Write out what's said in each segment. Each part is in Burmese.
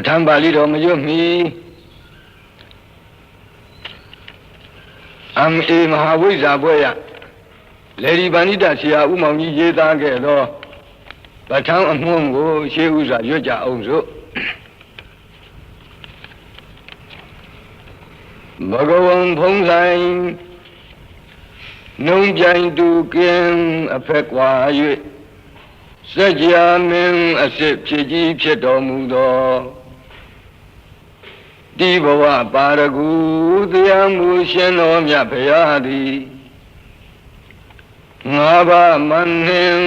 ထံပါဠိတော်မရွတ်မီMA မဟာဝိဇ္ဇာဘွဲ့ရလေဒီပဏိတဆရာဦးမောင်ကြီးရေးသားခဲ့သောပဋ္ဌာန်းအမွန်းကိုရှေးဥစွာရွတ်ကြအောင်စို့ဘဂဝံဖုံးဆိုင်နှုံပြိုင်တူကင်းအဖက်ကွာ၍စัจ जा မင်းအစစ်ဖြစ်ကြီးဖြစ်တော်မူသောဒီဘဝပါရဂူတရားမူရှင်တော်မြတ်ဘုရားသည်ငါးပါးမန္နင်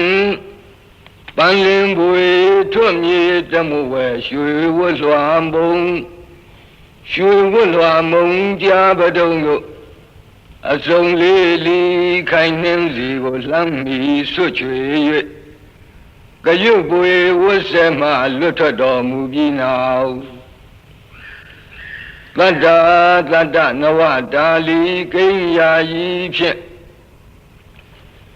ပန်းလင်းပွေထွတ်မြေတမှုဝဲရွှေဝတ်လွှာမုံရွှေဝတ်လွှာမုံကြားပတုံတို့အစုံလေးလီခိုင်နှင်းစီကိုလှမ်းမီဆွတ်ချွေ၍ကရွတ်ပွေဝတ်ဆက်မှလွတ်ထွက်တော်မူပြီးနောက်တတ္တနဝတာလီကိဉ္ယာယီဖြင့်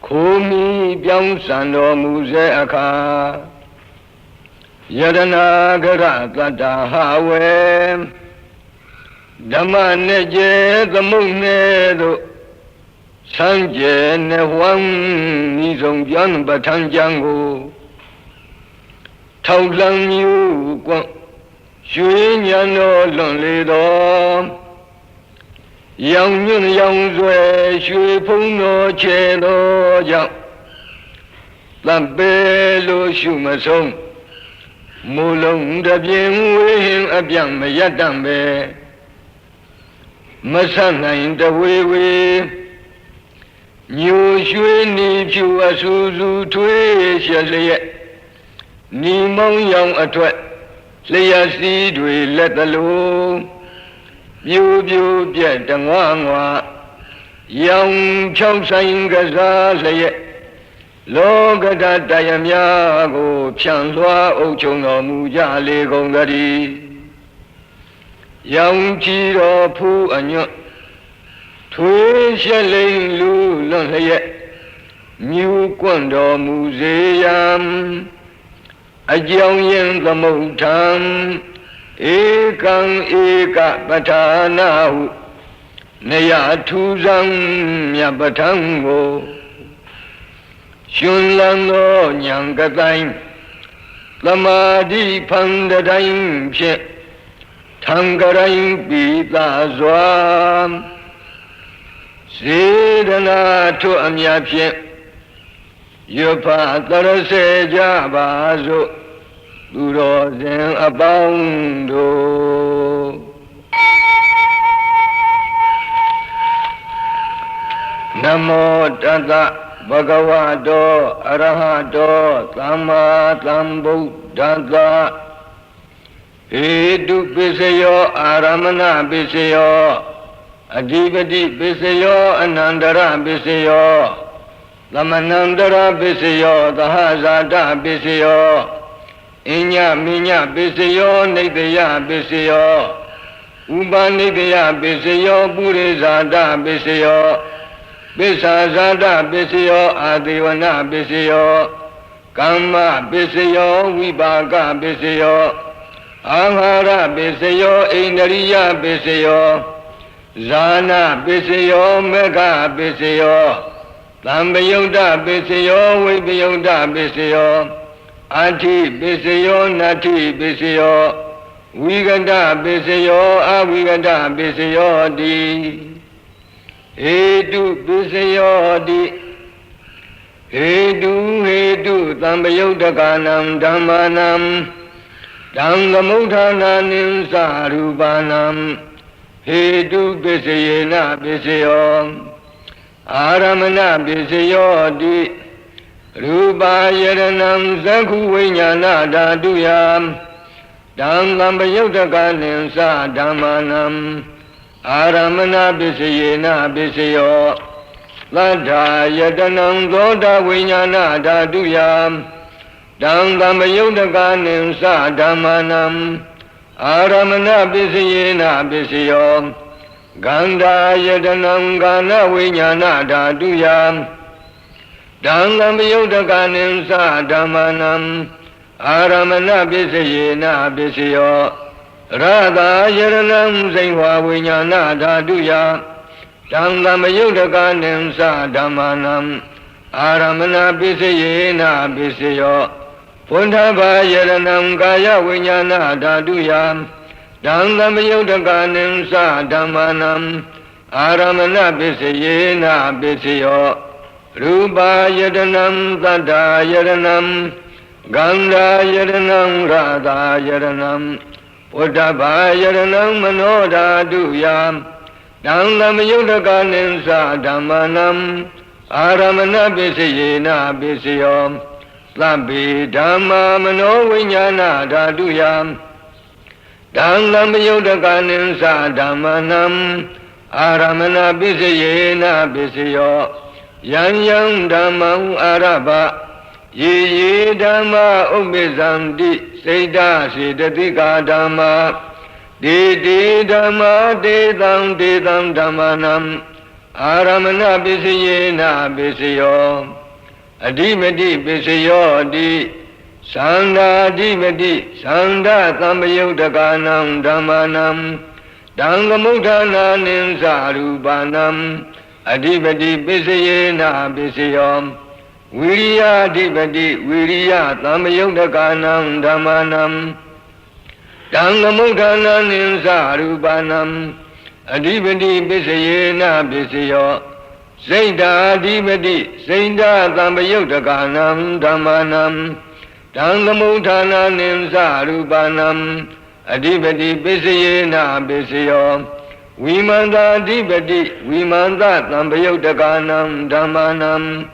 ခိုးမီပြောင်းစံတော်မူစေအခါယရနာဂရတတ္တဟဝေဓမ္မနဲ့ကျဲသမုတ်နဲ့တို့ဆန်းကျဲနဲ့ဝမ်းဤဆုံးပြောင်းပဋ္ဌာန်းကျမ်းကိုထောက်လံမြူကွန့်ရွှေညံတော်လွန်လေတော်ရောင်ညွန့်ရောင်ဆွဲရွှေဖုံးတော်ချေတော်ကြောင့်သံပေလို့ရှုမဆုံးမူလုံးတပြင်းဝေးရင်အပြောင်းမရတတ်ပဲမဆနိုင်တဝေဝေညိုရွှေနီဖြူအဆူဆူထွေးရှက်လျက်နီမောင်းရောင်အထွက်လျက်စီးတွေလက်တလုံးပြူပြူပြက်တငွားငွားရောင်ဖြောင်းဆိုင်ကစားလျက်လောကဓာတ်တရားများကိုဖြန့်လွှားအုပ်ချုပ်တော်မူကြလေကုန်သတည်းရောင်ချီတော်ဖူးအညွတ်ထွေးရှက်လိမ်လူလွန်လျက်မြူကွန့်တော်မူစေရန်အကြောင်းရင်သမုဋ္ဌံဧကံဧကပဋ္ဌာနာဟုနေရထူးဆန်းမြတ်ပဋ္ဌာန်းကိုရှင်လန်းသောဉာဏ်ကတိုင်းသမာဓိဖန်တိုင်းဖြင့်ထံကရိုင်းပိသာစွာစေတနာထွအမြတ်ဖြင့်ယဖသရစေကြပါစို့သူတော်စင်အပေါင်းတို့နမောတတ္တဘဂဝတောအရဟတောသမ္မာသမ္ဗုဒ္ဓတ္တဧတုပစ္စယောအာရမဏပစ္စယောအဓိပတိပစ္စယောအနန္တရပစ္စယောသမနန္တရပစ္စယောသဟဇာတပစ္စယောအညမိညပစ္စယောနိတယပစ္စယောဥပနိတယပစ္စယောပုရိဇာတပစ္စယောပစ္ဆာဇာတပစ္စယောအာဒေဝနာပစ္စယောကမ္မပစ္စယောဝိပါကပစ္စယောအာဟာရပစ္စယောဣန္ဒရိယပစ္စယောဇာနာပစ္စယောမေဃပစ္စယောသံပယုတ်တပစ္စယောဝိပယုတ်တပစ္စယောအာထိပစ္စယောနတ္ထိပစ္စယောဝိကတပစ္စယောအဝိကတပစ္စယောတိဟေတုပစ္စယောတိဟေတုသံပယုတ်တကနံဓမ္မာနံဓမ္မမုဋ္ဌာနာနိသရူပနံဟေတုပစ္စယေနပစ္စယောအာရမဏပစ္စယောတိရူပါယရဏံသက္ခုဝိညာဏဓာတုယဓမ္မပယုတ်တကနိသဓမ္မာနံအာရမဏပစ္စယေနပစ္စယောသတ္ထာယတနံသောတာဝိညာဏဓာတုယဓမ္မပယုတ်တကနိသဓမ္မာနံအာရမဏပစ္စယေနပစ္စယောဂန္ဓာယတနံဂာနဝိညာဏဓာတုယဓမ္မပယုတ်တကနိသဓမ္မာနံ Aramana Pisayena Pisayo Radha Yaranam Saihwa Vinyana Dhaduya Dangam Yudakanim Sadamanam Aramana Pisayena Pisayo Pundhava Yaranam Kaya Vinyana Dhaduya Dangam Yudakanim Sadamanam Aramana Pisayena Pisayo Rupa Yadanam Tata Yadanam Ganga Yadanam Radha Yadanam Uddhava Yadanam Manoda Duyam Dangam Yudakanim Sadamanam Aramana Pisayena Pisayo Labhi Dhamma Mano Vinyana Dhaduyam Dangam Yudakanim Sadamanam Aramana Pisayena Pisayo Yang yang Dhammam Arabha Ye Dhamma Ubizamdi Seda Siddhatika Dhamma De Dhamma Dedam Dhammanam Aramana Pisayena Pisayo Adhimati Pisayo Di Sanda Adhimati Sanda Tambayudakanam Dhammanam Dangamudana Ninsarupanam Adhipati Pisayena Pisayo Viriya Adhipati Viriya Tamayudakanam Dhammanam Dangamudana Ninsarupanam Adhipati Pisayena Pisayo Saida Adhipati Saida Tamayudakanam Dhammanam Dangamudana Ninsarupanam Adhipati Pisayena Pisayo Vimanda Adhipati Vimanda Tambayudakanam Dhammanam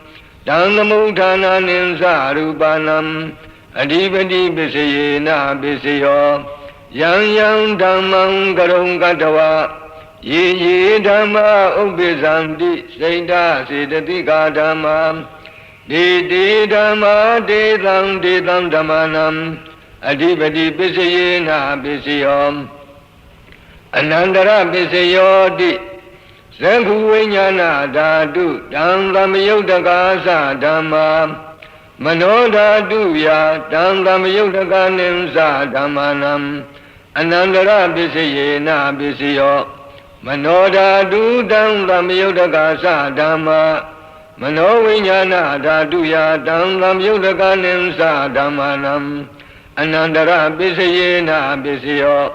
Dangamudana Ninsarupanam Adhipati Pisayena Pisayo Yang Dhammam Karong Katawa Ye Dhamma Ubizamdi Saida Siddhatika Dhamma De Dhamma Dedam Dhammanam Adhipati Pisayena Pisayo Anandara Pisayo Di Sanghu Vinyana Dhatu Dangam Yudakasa Dhamma Mano Dhatuya Dangam Yudakanim Sadhamanam Anandara Pisayena Pisayo Mano Dhatu Dangam Yudakasa Dhamma Mano Vinyana Dhatuya Dangam Yudakanim Sadhamanam Anandara Pisayena Pisayo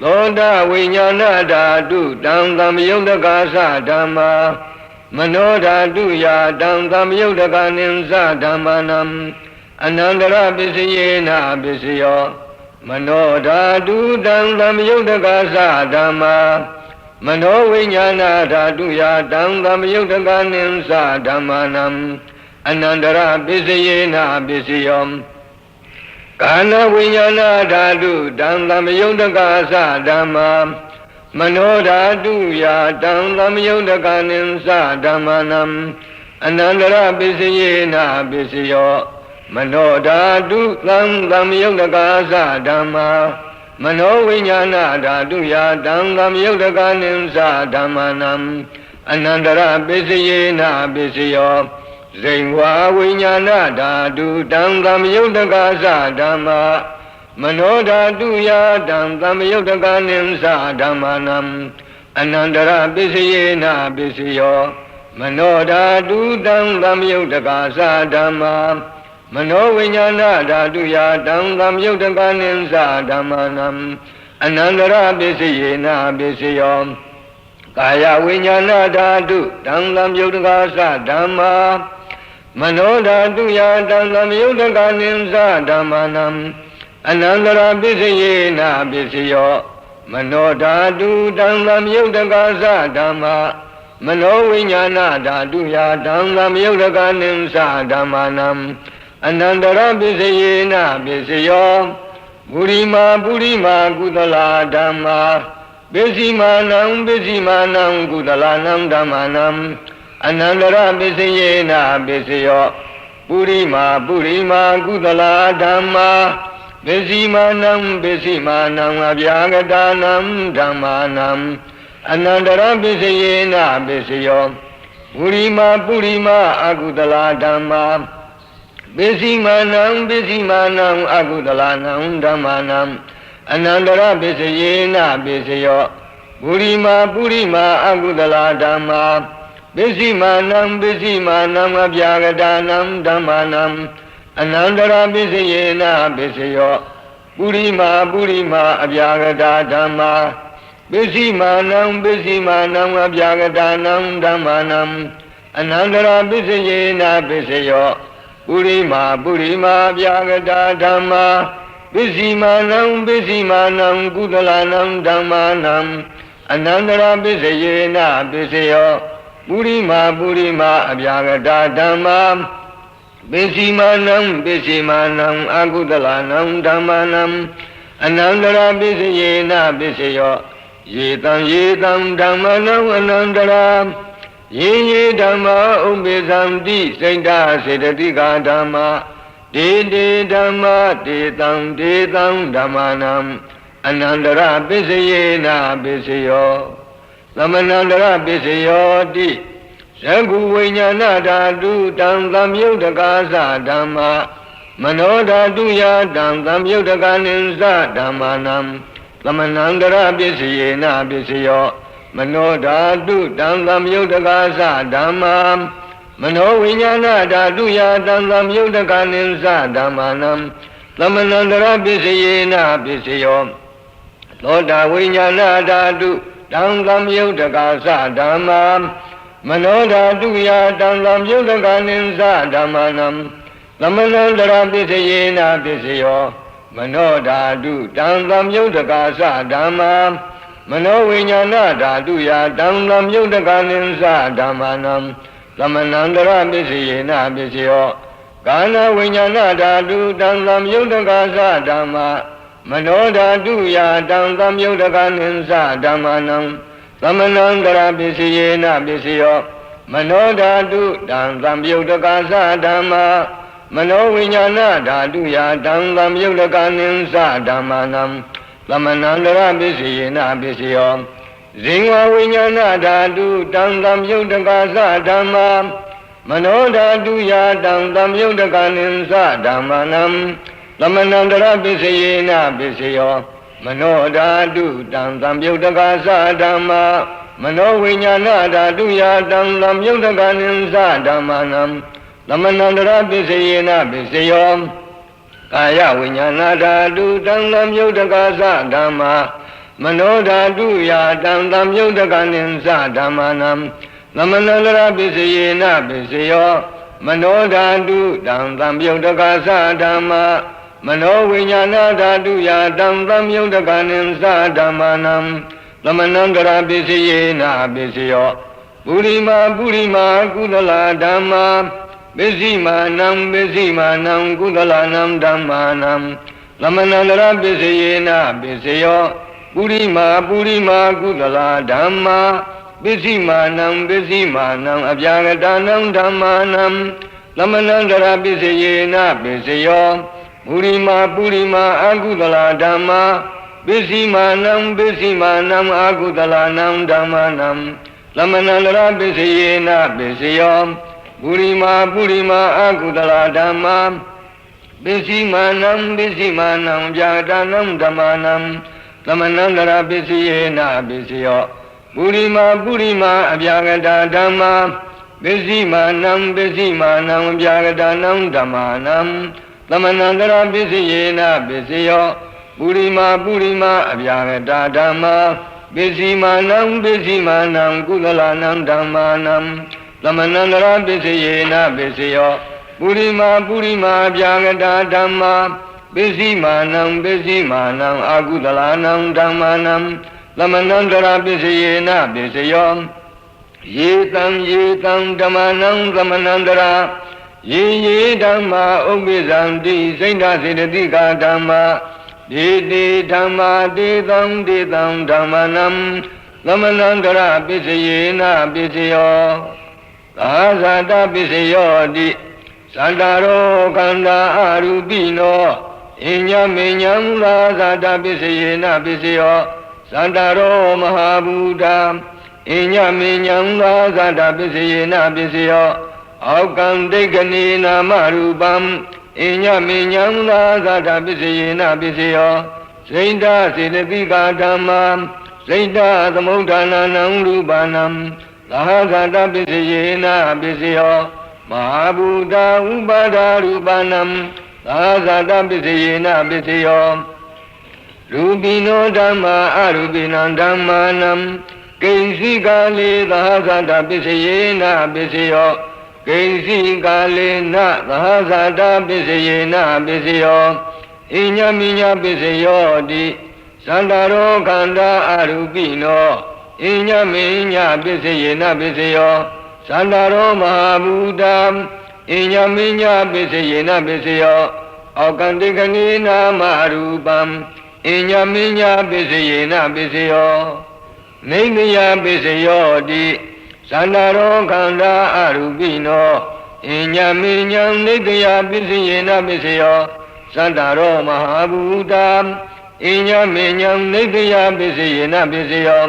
Loda Vinyana Dhatu Dangam Yudakasa Dhamma Mano Dhatuya Dangam Yudakanim Sadhamanam Anandara Pisayena Pisayo Mano Dhatu Dangam Yudakasa Dhamma Mano Vinyana Dhatuya Dangam Yudakanim Sadhamanam Anandara Pisayena Pisayo Kana Vinyana Dhatu Dangam Yudakasa Dhamma Mano Dhatuya Dangam Yudakanim Sadhamanam Anandara Pisayena Pisayo Mano Dhatu Dangam Yudakasa Dhamma Mano Vinyana Dhatuya Dangam Yudakanim Sadhamanam Anandara Pisayena Pisayo Zaihwa Vinyana Dhatu Dangam Yudakasa Dhamma Mano Dhatuya Dangam Yudakanim Sadhamanam Anandara Pisayena Pisayo Mano Dhatu Dangam Yudakasa Dhamma Mano Vinyana Dhatuya Dangam Yudakanim Sadhamanam Anandara Pisayena Pisayo Kaya Vinyana Dhatu Dangam Yudakasa Dhamma Mano Dhatuya Dangam Yudakanim Sadhamanam Anandara Pisayena Pisayo Mano Dhatu Dangam Yudakasa Dhamma Mano Vinyana Dhatuya Dangam Yudakanim Sadhamanam Anandara Pisayena Pisayo Burima Kudala Dhamma Besimanam Kudalanam Dhammanam Anandara Pisayena Pisayo Burima Kudala Dhamma Besimanam Abhyagadanam Dhammanam Anandara Pisayena Pisayo Burima Agudala Dhamma ပိစီမာနံပိစီမာနံအကုသလနံဓမ္မာနံအနန္တရပိစယေနပိစယောပုရိမာပုရိမာအကုသလဓမ္မာပိစီမာနံပိစီမာနံအပြာဂဒာနံဓမ္မာနံအနန္တရပိစယေနပိစယောပုရိမာပုရိမာအပြာဂဒာဓမ္မာပိစီမာနံပိစီမာနံအပြာဂဒာနံဓမ္မာနံအနန္တရပိစယေနပိစယောပုရိမာပုရိမာအပြာဂဒာဓမ္မာပိစီမာနံပိစီမာနံကုသလနံဓမ္မာနံအနန္တရပိစယေနပိစယောပုရိမာပုရိမာအပြာဂဒာဓမ္မာပိစီမာနံပိစီမာနံအကုသလနံဓမ္မာနံအနန္တရပိစယေနပိစယောယေတံဓမ္မနံအနန္တရာယေဓမ္မာဥပ္ပေသံတိစိတ်တစေတတိကာဓမ္မာဒေဓမ္မာဒေတံဓမ္မာနံအနန္တရပိစယေနပိစယောသမဏန္တရပိစယောတိသကုဝိညာဏဓာတုတံသမယုတ်တကာသဓမ္မာမနောဓာတုယတံသမယုတ်တကာနိသဓမ္မာနံသမဏန္တရပိစယေနပိစယောမနောဓာတုတံသမယုတ်တကာသဓမ္မာမနောဝိညာဏဓာတုယတံသမယုတ်တကာနိသဓမ္မာနံသမဏန္တရပိစယေနပိစယောသောတာဝိညာဏဓာတုတံသမယုတ်တကာသဓမ္မာမနောဓာတုယတံသမယုတ်တကာနိသဓမ္မာနံသမဏန္တရပိစယေနပိစယောမနောဓာတုတံသမယုတ်တကာသဓမ္မာမနောဝိညာဏဓာတုယတံသမယုတ်တကာနိသဓမ္မာနံသမဏန္တရပိစယေနပိစယောကာဏဝိညာဏဓာတုတံသမယုတ်တကာသဓမ္မာမနောဓာတုယတံသမယုတ်တကာနိသဓမ္မာနံသမဏန္တရပိစယေနပိစယောမနောဓာတုတံသမယုတ်တကာသဓမ္မာမနောဝိညာဏဓာတုယတံသမယုတ်တကာနိသဓမ္မာနံသမဏန္တရပိစယေနပိစယောဇင်ဝဝိညာဏဓာတုတံသမယုတ်တကာသဓမ္မာမနောဓာတုယတံသမယုတ်တကာနိသဓမ္မာနံသမဏန္တရပိစယေနပိစယောမနောဓာတုတံသမယုတ်တကာသဓမ္မာမနောဝိညာဏဓာတုယတံသမယုတ်တကာနိသဓမ္မာနံသမဏန္တရပိစယေနပိစယောကာယဝိညာဏဓာတုတံသမယုတ်တကာသဓမ္မာမနောဓာတုယတံသမယုတ်တကာနိသဓမ္မာနံသမဏန္တရပိစယေနပိစယောမနောဓာတုတံသမယုတ်တကာသဓမ္မာမနောဝိညာဏဓာတုယတံသမယုတ်တကာနိသဓမ္မာနံသမဏန္တရပိစယေနပိစယောပုရိမာပုရိမာကုသလဓမ္မာပိစီမာနံပိစီမာနံကုသလနံဓမ္မာနံသမဏန္တရပိစယေနပိစယောပုရိမာပုရိမာကုသလဓမ္မာပိစီမာနံပိစီမာနံအပြာဂဒာနံဓမ္မာနံသမဏန္တရပိစယေနပိစယောပုရိမာပုရိမာအကုသလဓမ္မာပိစီမာနံပိစီမာနံအကုသလနံဓမ္မာနံသမဏန္တရပိစယေနပိစယောပုရိမာပုရိမာအကုသလဓမ္မာပိစီမာနံပိစီမာနံဗျာဒာနံဓမ္မာနံသမဏန္တရပိစယေနပိစယောပုရိမာပုရိမာအဗျာဂဒာဓမ္မာပိစီမာနံပိစီမာနံဗျာဂဒာနံဓမ္မာနံသမဏန္တရပိစယေနပိစယောပုရိမာပုရိမာအဗျာဂဒာဓမ္မာပိစီမာနံပိစီမာနံကုသလနံဓမ္မာနံသမဏန္တရပိစယေနပိစယောပုရိမာပုရိမာအဗျာဂဒာဓမ္မာပိစီမာနံပိစီမာနံအကုသလနံဓမ္မာနံသမဏန္တရပိစယေနပိစယောယေတံဓမ္မာနံသမဏန္တရာယေဓမ္မာဥပ္ပိသံတိစိတ်ဓာစေတတိကာဓမ္မာဒေဓမ္မာဒေသံဓမ္မာနံသမဏန္တရပိစယေနပိစယောသာဇာတပိစယောတိသန္တာရောခန္ဓာအရူပိနောအညမေညံသာဇာတပိစယေနပိစယောသန္တာရောမဟာဘူတာအညမေညံသာဇာတပိစယေနပိစယော အောကံဒိဋ္ဌနိနာမရူပံအညမေညံသာသတ္တပစ္စယေနပစ္စယောစိတ်ဓာစေတသိကာဓမ္မာစိတ်ဓာသမုဋ္ဌာနာနံရူပနံသာသတ္တပစ္စယေနပစ္စယောမဟာဘူတာဥပါဒာရူပနံသာသတ္တပစ္စယေနပစ္စယောရူပိနောဓမ္မာအရူပိနံဓမ္မာနံကိဉ္စီကာလေသာသတ္တပစ္စယေနပစ္စယောကိဉ္စီကာလေနသာသတ္တပစ္စယေနပစ္စယောဣညမိညပစ္စယောတိသန္တာရောခန္ဓာအရူပိနောဣညမိညပစ္စယေနပစ္စယောသန္တာရောမဟာဘူတံဣညမိညပစ္စယေနပစ္စယောအောကံတိကနိနာမရူပံဣညမိညပစ္စယေနပစ္စယောနိမယပစ္စယောတိသန္တာရောခန္ဓာအရူပိနောဣညမိညံနိတယပစ္စယေနပစ္စယောသန္တာရောမဟာဘူတံဣညမိညံနိတယပစ္စယေနပစ္စယော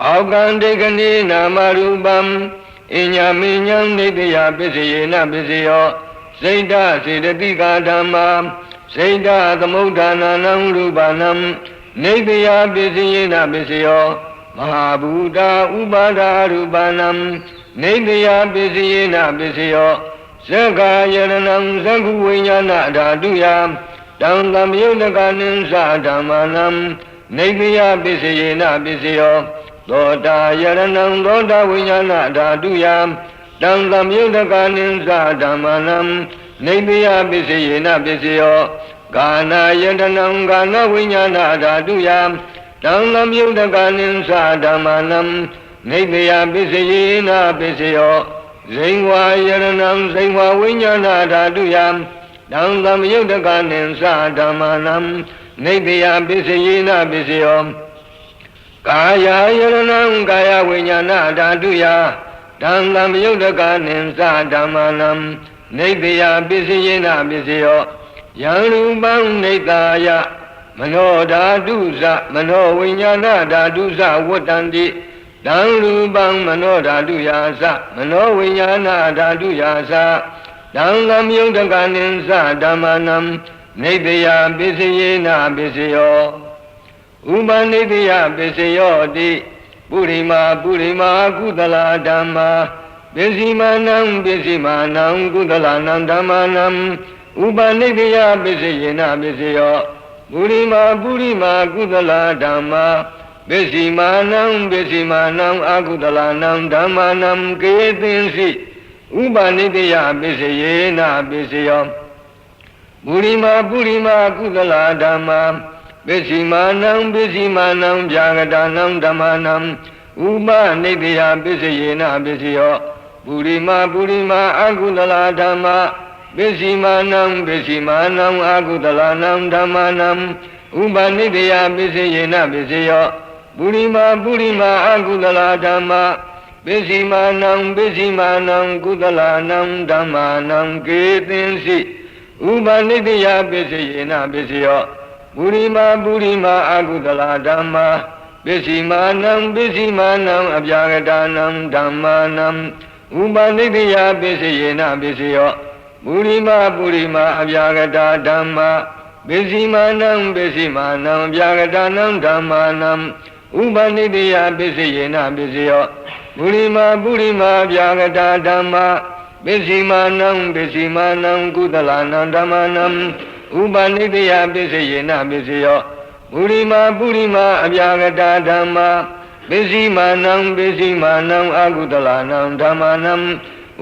အောကံတိကနိနာမရူပံဣညမိညံနိတယပစ္စယေနပစ္စယောစိတ်ဓာစေတသိကာဓမ္မာစိတ်ဓာသမုဋ္ဌာနာနံရူပနံနိတယပစ္စယေနပစ္စယောမဟာဘူတာဥပါဒာရူပနံနိတယပစ္စယေနပစ္စယောသက္ကာယရဏံသက္ခုဝိညာဏဓာတုယတံသမယုတကနိသဓမ္မာနံနိတယပစ္စယေနပစ္စယောသောတာယရဏံသောတာဝိညာဏဓာတုယတံသမယုတကနိသဓမ္မာနံနိတယပစ္စယေနပစ္စယောကာနာယတနံကာနဝိညာဏဓာတုယတံသမယုတကနိသဓမ္မာနံနိတယပစ္စယေနပစ္စယောဇိဝယရဏံဇိဝဝိညာဏဓာတုယတံသမယုတကနိသဓမ္မာနံနိတယပစ္စယေနပစ္စယောကာယယရဏံကာယဝိညာဏဓာတုယတံသမယုတကနိသဓမ္မာနံနိတယပစ္စယေနပစ္စယောယံရူပံနိတယမနောဓာတုဇမနောဝိညာဏဓာတုဇဝတ္တန္တိတံရူပံမနောဓာတုယာသမနောဝိညာဏဓာတုယာသတံသမယုတကနိသဓမ္မာနံနိတယပစ္စယေနပစ္စယောဥပနိတယပစ္စယောတိပုရိမာကုသလဓမ္မာပစ္စည်းမာနံပစ္စည်းမာနံကုသလနံဓမ္မာနံဥပနိတယပစ္စယေနပစ္စယောပုရိမာကုသလဓမ္မာပစ္စည်းမာနံအကုသလနံဓမ္မာနံကေသင်္စိဥပနိတယပစ္စယေနပစ္စယောပုရိမာကုသလဓမ္မာပစ္စည်းမာနံဗျာဂတာနံဓမ္မာနံဥပနိတယပစ္စယေနပစ္စယောပုရိမာအကုသလဓမ္မာပစ္စည်းမာနံအကုသလနံဓမ္မာနံဥပနိတယပစ္စယေနပစ္စယောပုရိမာအကုသလဓမ္မာပစ္စည်းမာနံကုသလနံဓမ္မာနံကေသင်္စိဥပနိတယပစ္စယေနပစ္စယောပုရိမာအကုသလဓမ္မာပစ္စည်းမာနံအဗျာဂတာနံဓမ္မာနံဥပနိတယပစ္စယေနပစ္စယောပုရိမာအဗျာဂတာဓမ္မာပစ္စည်းမာနံအဗျာဂတာနံဓမ္မာနံဥပနိတယပစ္စယေနပစ္စယောပုရိမာအဗျာဂတာဓမ္မာပစ္စည်းမာနံကုသလနံဓမ္မာနံဥပနိတယပစ္စယေနပစ္စယောပုရိမာအဗျာဂတာဓမ္မာပစ္စည်းမာနံအကုသလနံဓမ္မာနံ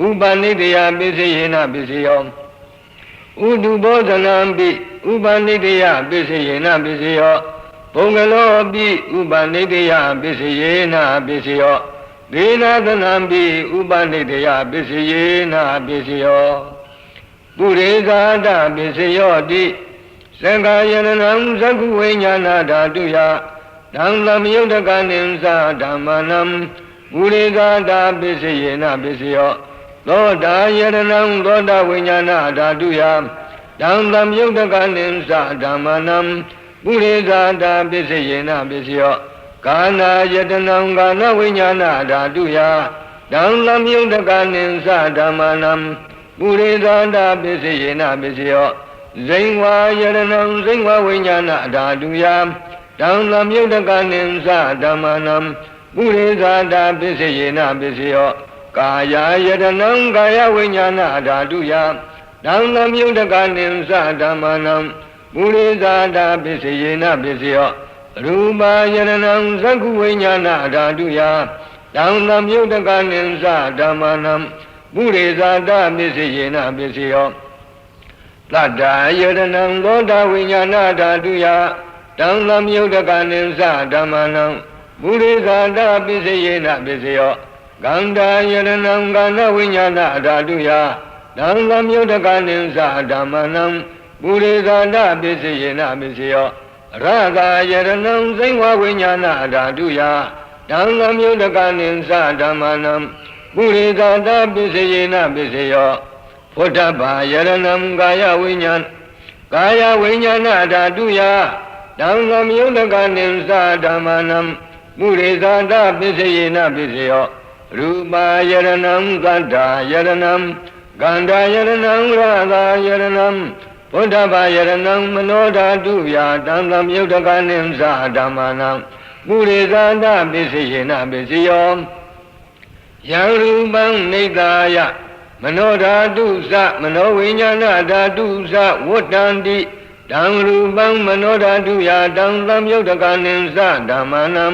ဥပနိတယပစ္စယေနပစ္စယောဥဒုဘောဇနံပိဥပနိတယပစ္စယေနပစ္စယောဘုံကလောပိဥပနိတယပစ္စယေနပစ္စယောဒေနသနံပိဥပနိတယပစ္စယေနပစ္စယောပုရိသဒပစ္စယောတိသက္ကာယရဏံသက္ခုဝိညာဏဓာတုယတံသမယုတကနိသဓမ္မာနံပုရိသဒပစ္စယေနပစ္စယောသောတာယရဏံသောတာဝိညာဏဓာတုယတံသမယုတကနိသဓမ္မာနံပုရိသဒပစ္စယေနပစ္စယောကာနာယတနံကာနဝိညာဏဓာတုယတ တံသမြုတကနိသဓမ္မနံပုရိသန္တာပစ္စယေနပစ္စယောဇိဝါယရဏံဇိဝဝိညာဏဓာတုယတံသမြုတကနိသဓမ္မနံပုရိသန္တာပစ္စယေနပစ္စယောကာယယရဏံကာယဝိညာဏဓာတုယတံသမြုတကနိသဓမ္မနံပုရိသန္တာပစ္စယေနပစ္စယောရူပယရဏံသက္ခုဝိညာဏဓာတုယတံသမြုတကနိသဓမ္မနံပုရိသန္တာပစ္စယေနပစ္စယောသတ္တယရဏံသောတာဝိညာဏဓာတုယတံသမြုတကနိသဓမ္မနံပုရိသန္တာပစ္စယေနပစ္စယောကန္တာယရဏံကန္နဝိညာဏဓာတုယတံသမြုတကနိသဓမ္မနံပုရိသန္တာပစ္စယေနပစ္စယောရဂာယရဏံစိဝဝိညာဏဓာတုယတံသမြုတကနိသဓမ္မနံပုရိသန္တာပစ္စယေနပစ္စယောဖုဒ္ဓဘာယရဏံကာယဝိညာဏကာယဝိညာဏဓာတုယတံသမြုတကနိသဓမ္မနံပုရိသန္တာပစ္စယေနပစ္စယောရူပယရဏံကန္တာယရဏံကန္တာယရဏံရဂာယရဏံဖုဒ္ဓဘာယရဏံမနောဓာတုယတံသမြုတကနိသဓမ္မနံပုရိသန္တာပစ္စယေနပစ္စယောယံရူပံနိဒာယမနောဓာတုသမနောဝိညာဏဓာတုသဝတ္တန္တိတံရူပံမနောဓာတုယတံသမြုတကနိသဓမ္မနံ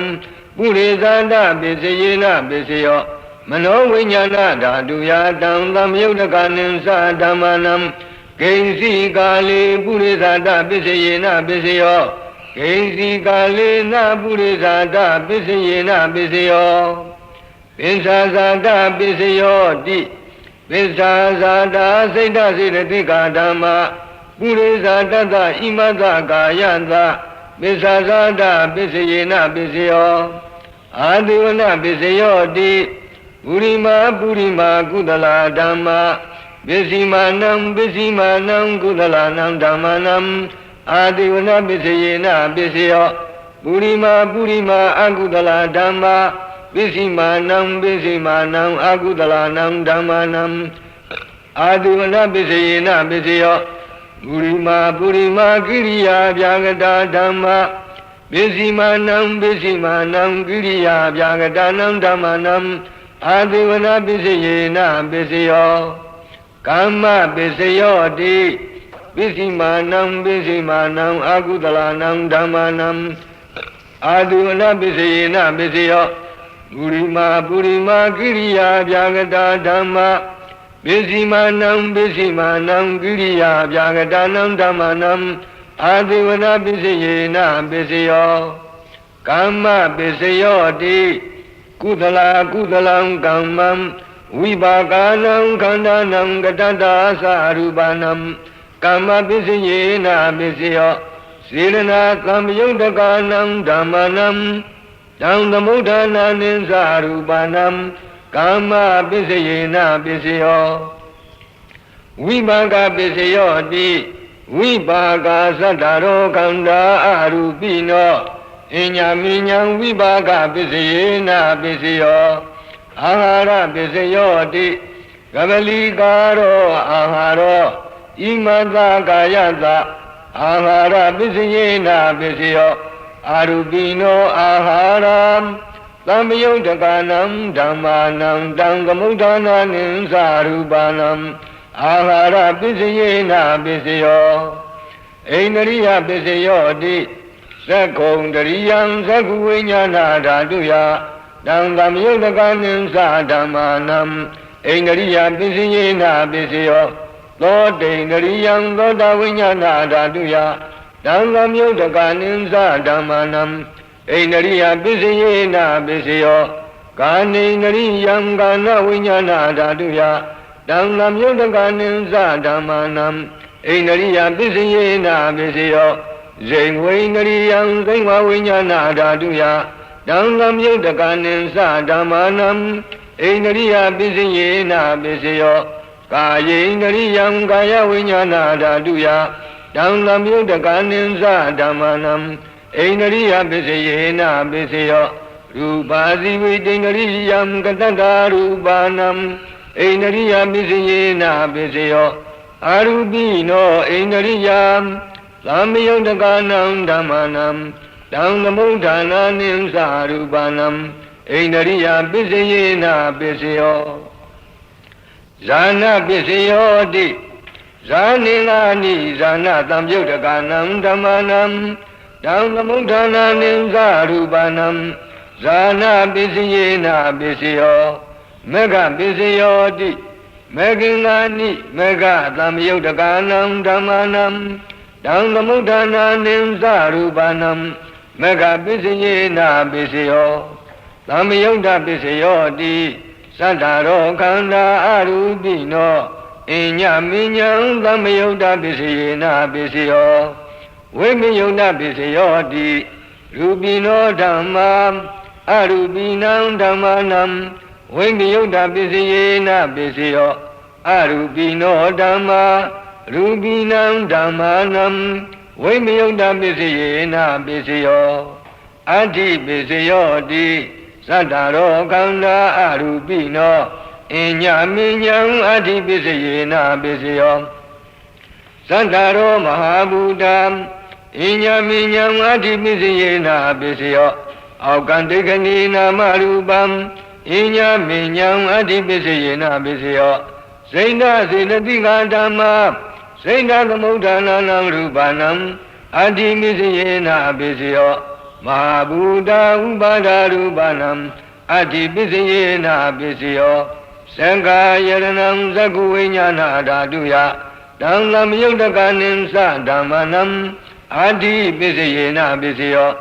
ပုရိသန္တာပစ္စယေနပစ္စယောမနောဝိညာဏဓာတုယတံသမြုတကနိသဓမ္မနံဂိဉ္စီကာလေပုရိသန္တာပစ္စယေနပစ္စယောဂိဉ္စီကာလေနပုရိသန္တာပစ္စယေနပစ္စယောပိစ္ဆာဇာတပစ္စယောတိပိစ္ဆာဇာတာစိတ်တစေတသိကာဓမ္မပုရိသတတ္တဣမတ္တကာယတပိစ္ဆာဇာတပစ္စယေနပစ္စယောအာတိဝနပစ္စယောတိပုရိမာကုသလာဓမ္မပစ္စည်းမာနံကုသလာနံဓမ္မနံအာတိဝနပစ္စယေနပစ္စယောပုရိမာအကုသလာဓမ္မပစ္စည်းမာနံအကုသလာနံဓမ္မနံအာတိဝနပစ္စယေနပစ္စယောပုရိမာကိရိယာဗျာဂတာဓမ္မပစ္စည်းမာနံကိရိယာဗျာဂတာနံဓမ္မနံအာတိဝနပစ္စယေနပစ္စယောကာမပစ္စယောတိပစ္စည်းမာနံအကုသလာနံဓမ္မနံအာတိဝနပစ္စယေနပစ္စယောပုရိမာကိရိယာဗျာဂတာဓမ္မပစ္စည်းမာနံကိရိယာဗျာဂတာနံဓမ္မနံအာတိဝနပစ္စယေနပစ္စယောကာမပစ္စယောတိကုသလံကမ္မံဝိပါကနံခန္ဓာနံကတ္တတာသရူပနံကာမပစ္စယေနပစ္စယောစေရနာသံယုတ်တကနံဓမ္မနံတံသမုဋ္ဌာနာနိသရူပနံကာမပစ္စယေနပစ္စယောဝိပါကပစ္စယောတိဝိပါကသတ္တရောခန္ဓာအရူပိနောအညမိညာဝိပါကပစ္စယေနပစ္စယောအာဟာရပစ္စယောတိကပလီကာရောအာဟာရောဣမတကာယတအာဟာရပစ္စယေနပစ္စယောအာရူပိနောအာဟာရသံယုတ်တကနံဓမ္မာနံတံသမုဋ္ဌာနာနိသရူပနံအာဟာရပစ္စယေနပစ္စယောဣန္ဒရိယပစ္စယောတိသက္ခုံတရိယံသက္ခုဝိညာဏဓာတုယတံသမယုတ်တကနိသဓမ္မာနံဣန္ဒရိယပစ္စယေနပစ္စယောသောတိန္ဒရိယံသောတာဝိညာဏဓာတုယတံသမယုတ်တကနိသဓမ္မာနံဣန္ဒရိယပစ္စယေနပစ္စယောကာနိန္ဒရိယံကာနဝိညာဏဓာတုယတံသမယုတ်တကနိသဓမ္မာနံဣန္ဒရိယပစ္စယေနပစ္စယောဇိဝိန္ဒရိယံဇိဝဝိညာဏဓာတုယတံသမယုတ်တကနိသဓမ္မာနံဣန္ဒရိယပစ္စယေနပစ္စယောကာယေန္ဒရိယံကာယဝိညာဏဓာတုယတံသမယုတ်တကနိသဓမ္မာနံဣန္ဒရိယပစ္စယေနပစ္စယော Rupa Sivitinariyam Katata Rupanam Einariya Bisayena Bisayo Arubino Einariyam Samyontakanam Dhamanam Dhamamudana Nimsa Rupanam Einariya Bisayena Bisayo Zana Bisayo Di Zanilani Zana Tamyotakanam Dhamanam Dhamamudana Nimsa Rupanam Zana Bisayena Bisayo Mega Bisayo Di Megilani Mega Tamyotakanam Dhamanam Dhamamudana Nimsa Rupanam Mega Bisayena Bisayo Tamyonta Bisayo Di Santaro Kanda Arubino Inya Minyam Tamyonta Bisayena Bisayo Vimiyonta Bisayo Di Rubino Dhammam Arubinam Dhammanam Vimiyonta Bisayena Bisayo Arubino Dhamma Rubinam Dhammanam Vimiyonta Bisayena Bisayo Adi Bisayo Di Santaro Kanda Arubino Inya Minyam Adi Bisayena Bisayo Santaro Mahabudam Inya Minyam Adi Bisayena Bisayo Aukantikani Namarubam Inya Minyam Adi Bisayena Bisayo Saina Sinatika Dhamma Saina Kamudana Rupanam Adi Bisayena Bisayo Mahabuddha Upada Rupanam Adi Bisayena Bisayo Sangha Yaranam Zakuvinyana Dhatuya Dhamlam Yudakanim Sa Dhammanam Adi Bisayena Bisayo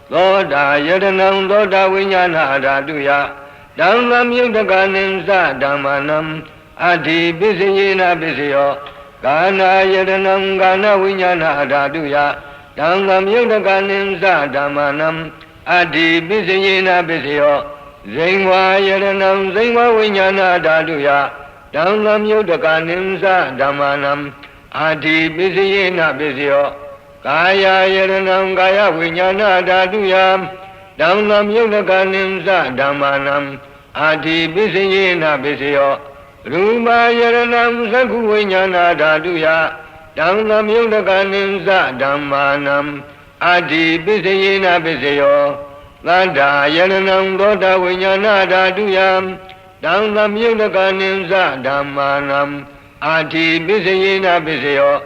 Loda Yaranam Loda Vinyana Dhatuya Dhamlam Yudakanim Sa Dhammanam Adi Bisayena Bisayo Gana Yaranam Gana Vinyana Dhatuya Dhamlam Yudakanim Sa Dhammanam Adi Bisayena Bisayo Zainwa Yaranam Zainwa Vinyana Dhatuya Dhamlam Yudakanim Sa Dhammanam Adi Bisayena Bisayo Kaya Yaranam Kaya Vinyana Dhatuya Dhamlam Yudakanim Sa Dhammanam Adi Bisayena Bisayo Rupa Yaranam Sakhu Vinyana Dhatuya Dhamlam Yudakanim Sa Dhammanam Adi Bisayena Bisayo Lada Yaranam Loda Vinyana Dhatuya Dhamlam Yudakanim Sa Dhammanam Adi Bisayena Bisayo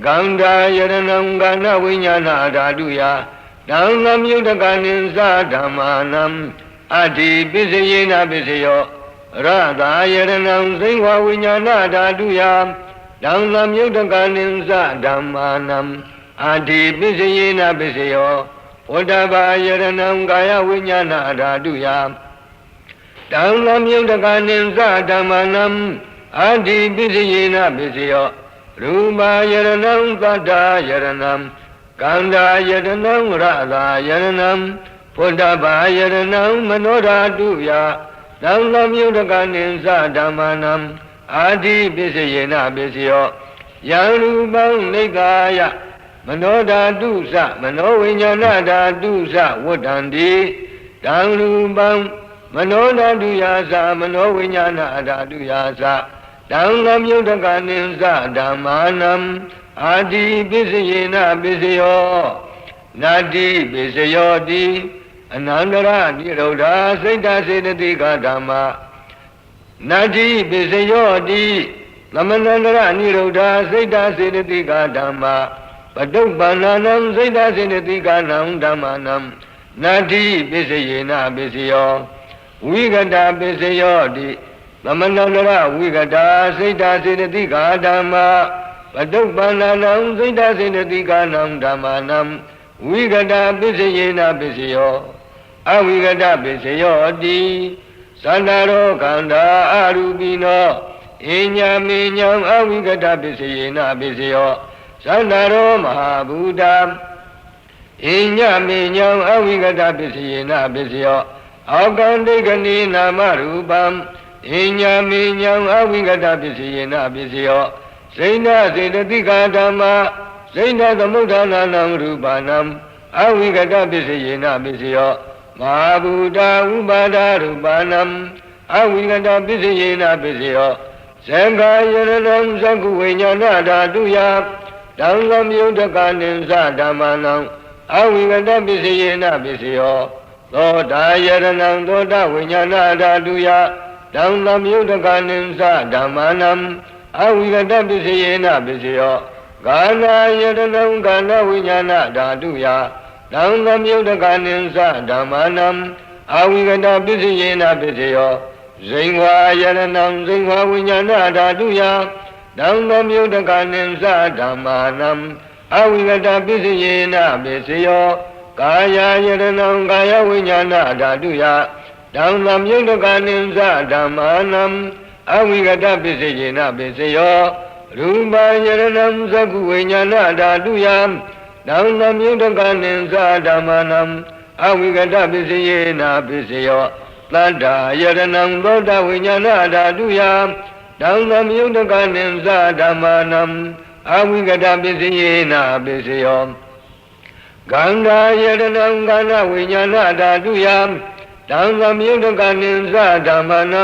Ganda Yaranam Gana Vinyana Dhatuya Dhamlam Yudakanim Sa Dhammanam Adi Bisayena Bisayo Radha Yaranam Zainwa Vinyana Dhatuya Dhamlam Yudakanim Sa Dhammanam Adi Bisayena Bisayo Uddhava Yaranam Gaya Vinyana Dhatuya Dhamlam Yudakanim Sa Dhammanam Adi Bisayena Bisayo Rupa Yaranam Tata Yaranam Kanda Yaranam Radha Yaranam Uddhava Yaranam Manodhatuya Dhamlam Yudakanim Sa Dhammanam Adi Bisayena Bisayo Yarupam Nikaya Manodhatu Sa Manovinyana Dhatu Sa Vuddhanti Dhamrupam Manodhatuya Sa Manovinyana Dhatuya Sa Dhamlam Yudakanim Sa Dhammanam Adi Bisayena Bisayo Nadi Bisayo Di Anandara Nirodha Saita Sedatika Dhamma Nadi Bisayo Di Lamanandara Nirodha Saita Sedatika Dhamma Paduppananam Saita Sedatika Nam Dhammanam Nadi Bisayena Bisayo Vigata Bisayo Di Lamanandara Vigata Saita Sedatika Dhamma Paduppananam Saita Sedatika Nam Dhammanam Vigata Bisayena Bisayo Avigata Bisayo Di Santaro Kanda Arubino Inya Minyam Avigata Bisayena Bisayo Santaro Mahabuddha Inya Minyam Avigata Bisayena Bisayo Aukantikani Namarupam Inya Minyam Avigata Bisayena Bisayo Saina Sedatika Dhamma Saina Kamudana Rupanam Avigata Bisayena Bisayo မာဘုဒ္ဓဥပါဒရူပနံအဝိကတပစ္စယေနပစ္စယောသံဃာယရဏံသကုဝိညာဏဓာတုယတံသမြုဒ္ဒကနိသဓမ္မနံအဝိကတပစ္စယေနပစ္စယောသောတာယရဏံသောတာဝိညာဏဓာတုယတံသမြုဒ္ဒကနိသဓမ္မနံအဝိကတပစ္စယေနပစ္စယောကာနာယရဏံကာနဝိညာဏဓာတုယတံသမြုဒ္ဒကနိသဓမ္မနံအဝိကတပစ္စယေနပစ္စယောဇိဝါယရဏံဇိဝါဝိညာဏဓာတုယတံသမြုဒ္ဒကနိသဓမ္မာနံအဝိကတပစ္စယေနပစ္စယောကာယယရဏံကာယဝိညာဏဓာတုယတံသမြုဒ္ဒကနိသဓမ္မာနံအဝိကတပစ္စယေနပစ္စယောရူပယရဏံသကုဝိညာဏဓာတုယတံသမြုဒ္ဒကနိသဓမ္မာနံအဝိကတပစ္စယေနပစ္စယောသတ္တယရဏံသောတဝိညာဏဓာတုယတံသမြုဒ္ဒကနိသဓမ္မာနံအဝိကတပစ္စယေနပစ္စယောဂန္ဓာယရဏံကာဏဝိညာဏဓာတုယတံသမြုဒ္ဒကနိသဓမ္မာနံ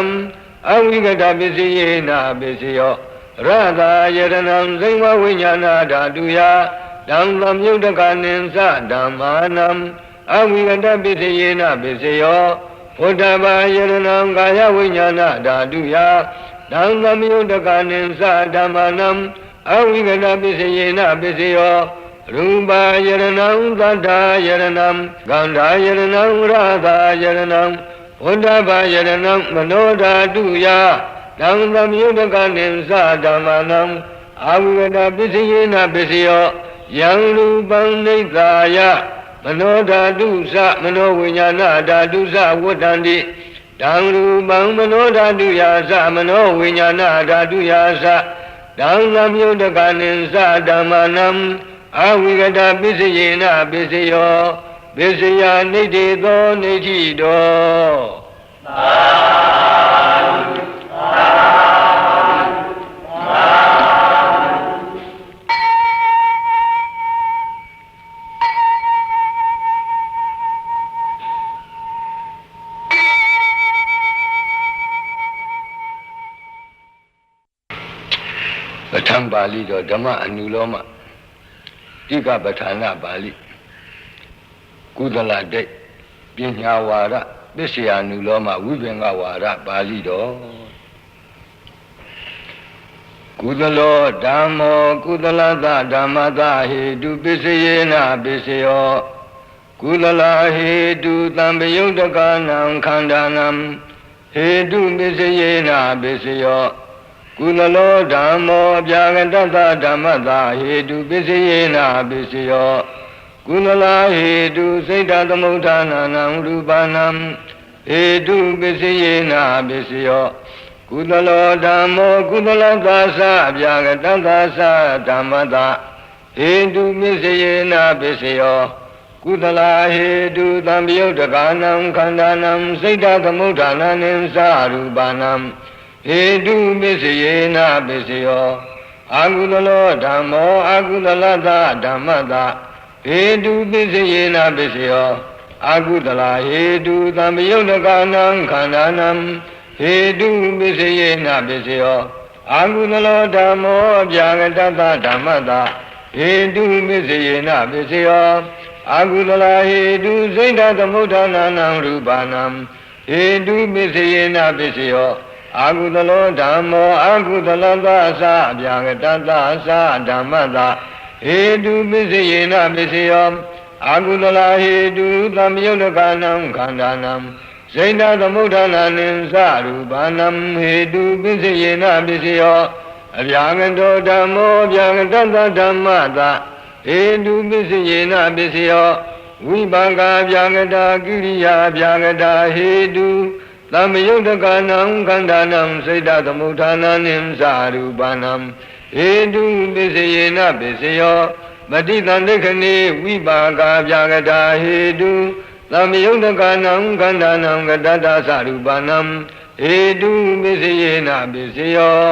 အဝိကတပစ္စယေနပစ္စယောရသာယရဏံဇိဝဝိညာဏဓာတုယတံသမြုဒ္ဒကနိသဓမ္မာနံအဝိကတပစ္စယေနပစ္စယောဘုဒ္ဓဘာယရဏံကာယဝိညာဏဓာတုယတံသမြုဒ္ဒကနိသဓမ္မာနံအဝိကတပစ္စယေနပစ္စယောရူပယရဏံသတ္တယရဏံဂန္ဓာယရဏံရသာယရဏံဘုဒ္ဓဘာယရဏံမနောဓာတုယတံသမြုဒ္ဒကနိသဓမ္မာနံအဝိကတပစ္စယေနပစ္စယောယံရူပံနိသာယမနောဓာတုသမနောဝိညာဏဓာတုသဝတ္တန္တိတံရူပံမနောဓာတုယသမနောဝိညာဏဓာတုယသတံသမြုဒ္ဒကနိသဓမ္မာနံအဝိကတပစ္စယေနပစ္စယောပစ္စယနိဋ္ဌေသောနိဋ္ဌိတောသာဓုသာပဋ္ဌာန်းပါဠိတော်ဓမ္မအနုလောမတိကပဋ္ဌာနာပါဠိကုသလတိတ်ပညာဝါဒပစ္စယအနုလောမဝိပင်္ဂဝါဒပါဠိတော်ကုသလောဓမ္မောကုသလသဓမ္မသဟေတုပစ္စယေနပစ္စယောကုသလဟေတုသံပယုတ်တကနံခန္ဓာနံဟေတုပစ္စယေနပစ္စယောကုသလောဓမ္မောအပြာကတ္တဓမ္မသာဟေတုပစ္စယေနပစ္စယောကုသလဟေတုစိတ်တသမုဋ္ဌာနာနံရူပနံဟေတုပစ္စယေနပစ္စယောကုသလောဓမ္မောကုသလသာသအပြာကတ္တဓမ္မသာဟေတုပစ္စယေနပစ္စယောကုသလဟေတုသံပယုတ်တကနံခန္ဓာနံစိတ်တသမုဋ္ဌာနာနိသရူပနံဟေတုပစ္စယေနပစ္စယောအာကုသလောဓမ္မောအာကုသလသဓမ္မသာဟေတုပစ္စယေနပစ္စယောအာကုသလဟေတုသံပယုတ်တကနံခန္ဓာနံဟေတုပစ္စယေနပစ္စယောအာကုသလောဓမ္မောအပြာကတ္တဓမ္မသာဟေတုပစ္စယေနပစ္စယောအာကုသလဟေတုစိတ်တသမုဋ္ဌာနာနံရူပနံဟေတုပစ္စယေနပစ္စယောအာကုသလောဓမ္မောအာကုသလသသအပြာကတ္တဓမ္မသာဟေတုပစ္စယေနပစ္စယောအာကုသလဟေတုသံယုတ်တကနံခန္ဓာနံစိတ်တသမုဋ္ဌာနာနိသရူပနံဟေတုပစ္စယေနပစ္စယောအပြာကတောဓမ္မောအပြာကတ္တဓမ္မသာဟေတုပစ္စယေနပစ္စယောဝိပါကအပြာကတာကိရိယာအပြာကတာဟေတုသမ္မယုတ်တကနံခန္ဓာနံစိတ်တသမုဋ္ဌာနာနိသရူပနံဟေတုပစ္စယေနပစ္စယောပฏิသန္တိခဏေဝိပါကာပြာကတာဟေတုသမ္မယုတ်တကနံခန္ဓာနံကတ္တသရူပနံဟေတုပစ္စယေနပစ္စယော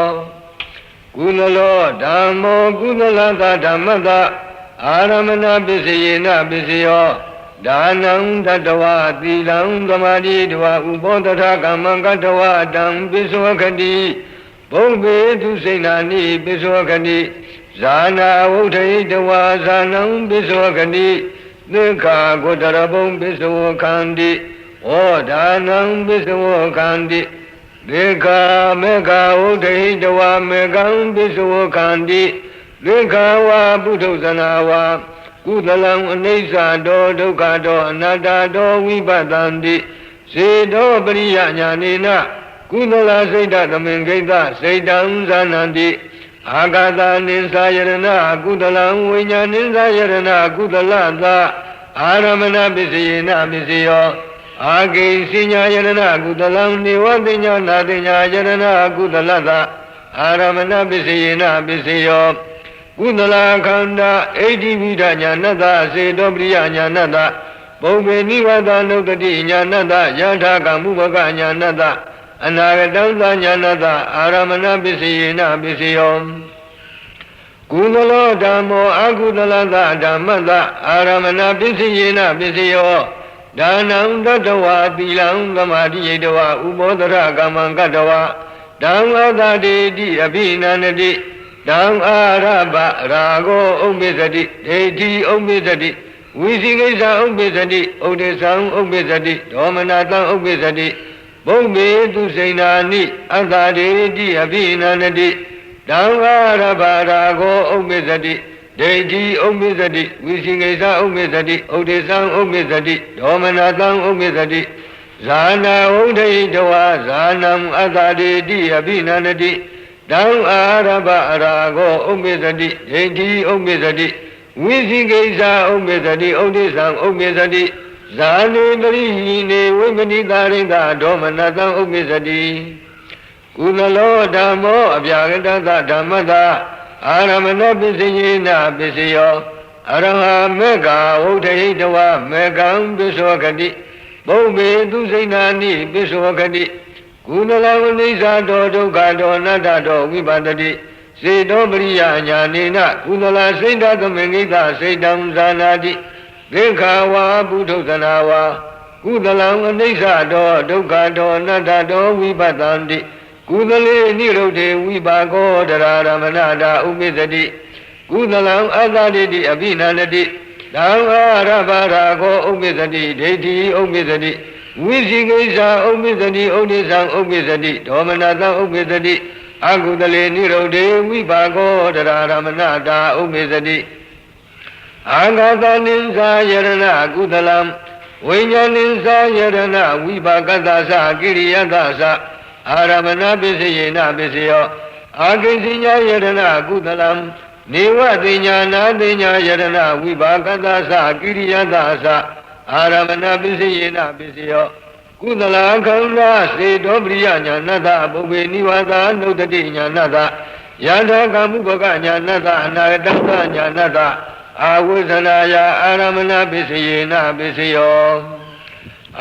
ကုသလောဓမ္မောကုသလသဓမ္မတအာရမဏပစ္စယေနပစ္စယော ဒါနံတတဝသီလံသမာဓိတဝဥပောတထကမ္မံကတဝတံပိစဝခတိဘုံဘေသူစိဏာနိပိစဝခတိဇာနာဝုထေတဝဇာနံပိစဝခတိသက္ခာဂုတရဘုံပိစဝခန္တိဩဒါနံပိစဝခန္တိသေခာမေခာဝုထေတဝမေကံပိစဝခန္တိသေခာဝပုထုဇနာဝကုသလံအနိစ္စတောဒုက္ခတောအနတ္တတောဝိပဿန္တိစေတောပရိယညာနေနကုသလစိတ်တသမင်ကိတ္တစိတ်တံဇာနန္တိအာဂတနိသယရဏကုသလံဝိညာဏိသယရဏကုသလသအာရမဏပစ္စယေနပစ္စယောအာဂိစိညာယရဏကုသလံနေဝတိညာနာတိညာယရဏကုသလသအာရမဏပစ္စယေနပစ္စယောကုသလခန္ဓာအိဋ္ဌိဝိဒညာဏတ္တစေတောပရိယညာဏတ္တဘုံဘေနိဝတနုတ္တိညာဏတ္တယထာကမုဘကညာဏတ္တအနာဂတံသညာဏတ္တအာရမဏပစ္စယေနပစ္စယောကုသလောဓမ္မောအကုသလသဓမ္မတ္တအာရမဏပစ္စယေနပစ္စယောဒါနံတတဝသီလံသမာဓိယေတဝဥပောတရကမ္မံကတဝဓမ္မသတေတိအဘိနန္တိတံအာရပရာဂောဥပ္ပစ္စတိဒိဋ္ဌိဥပ္ပစ္စတိဝိသိကိစ္စဥပ္ပစ္စတိဥဒိသံဥပ္ပစ္စတိဒေါမနတံဥပ္ပစ္စတိဘုံမေသူစိဏာနိအတ္တဒေတိအဘိနန္တိတံအာရပရာဂောဥပ္ပစ္စတိဒိဋ္ဌိဥပ္ပစ္စတိဝိသိကိစ္စဥပ္ပစ္စတိဥဒိသံဥပ္ပစ္စတိဒေါမနတံဥပ္ပစ္စတိဇာနာဝုဒိတဝဇာနံအတ္တဒေတိအဘိနန္တိတံအာရပရာဂောဥပ္ပစ္စတိဒိဋ္ဌိဥပ္ပစ္စတိဝိသိကိစ္စဥပ္ပစ္စတိဥဒိသံဥပ္ပစ္စတိဇာနေပရိဟိနေဝိမနိတာရိတဒေါမနတံဥပ္ပစ္စတိကုသလောဓမ္မောအပြာကတသဓမ္မတအာရမဏပစ္စယေနပစ္စယောအရဟမေဃဝုထေတဝမေကံပစ္စောခတိဘုံဘေသူစိဏာနိပစ္စောခတိကုသလဝိနိစ္စတောဒုက္ခတောအနတ္တတောဝိပဿတိစေတောပရိယညာနေနကုသလစိတ်တသမင်္ဂိတစိတ်တံဇာနာတိသေခာဝါပုထုဇနာဝါကုသလံအနိစ္စတောဒုက္ခတောအနတ္တတောဝိပဿန္တိကုသလေနိရုဒ္ဓေဝိပါကောတရာရမဏတာဥပ္ပစ္စတိကုသလံအတ္တတိတိအဘိနန္တိတံအာရပရာဂောဥပ္ပစ္စတိဒိဋ္ဌိဥပ္ပစ္စတိဝိသိကိစ္စဥပ္ပစ္စတိဥဒိသံဥပ္ပစ္စတိဒေါမနတံဥပ္ပစ္စတိအကုသလေနိရုဒ္ဓေဝိပါကောတရာရမဏတာဥပ္ပစ္စတိအာဂတနိသယရဏကုသလံဝိညာဏိသယရဏဝိပါကတ္တသကိရိယတ္တသအာရမဏပစ္စယေနပစ္စယောအာဂိစိညာယရဏကုသလံနေဝတိညာနာတိညာယရဏဝိပါကတ္တသကိရိယတ္တသအာရမဏပစ္စယေနပစ္စယောကုသလခန္ဓာစေတောပရိယညာဏတ္တပုဗ္ဗေနိဝါဒနုတ္တိညာဏတ္တယထာကမုပကညာဏတ္တအနာဂတညာဏတ္တအာဝိဇ္ဇနာယအာရမဏပစ္စယေနပစ္စယော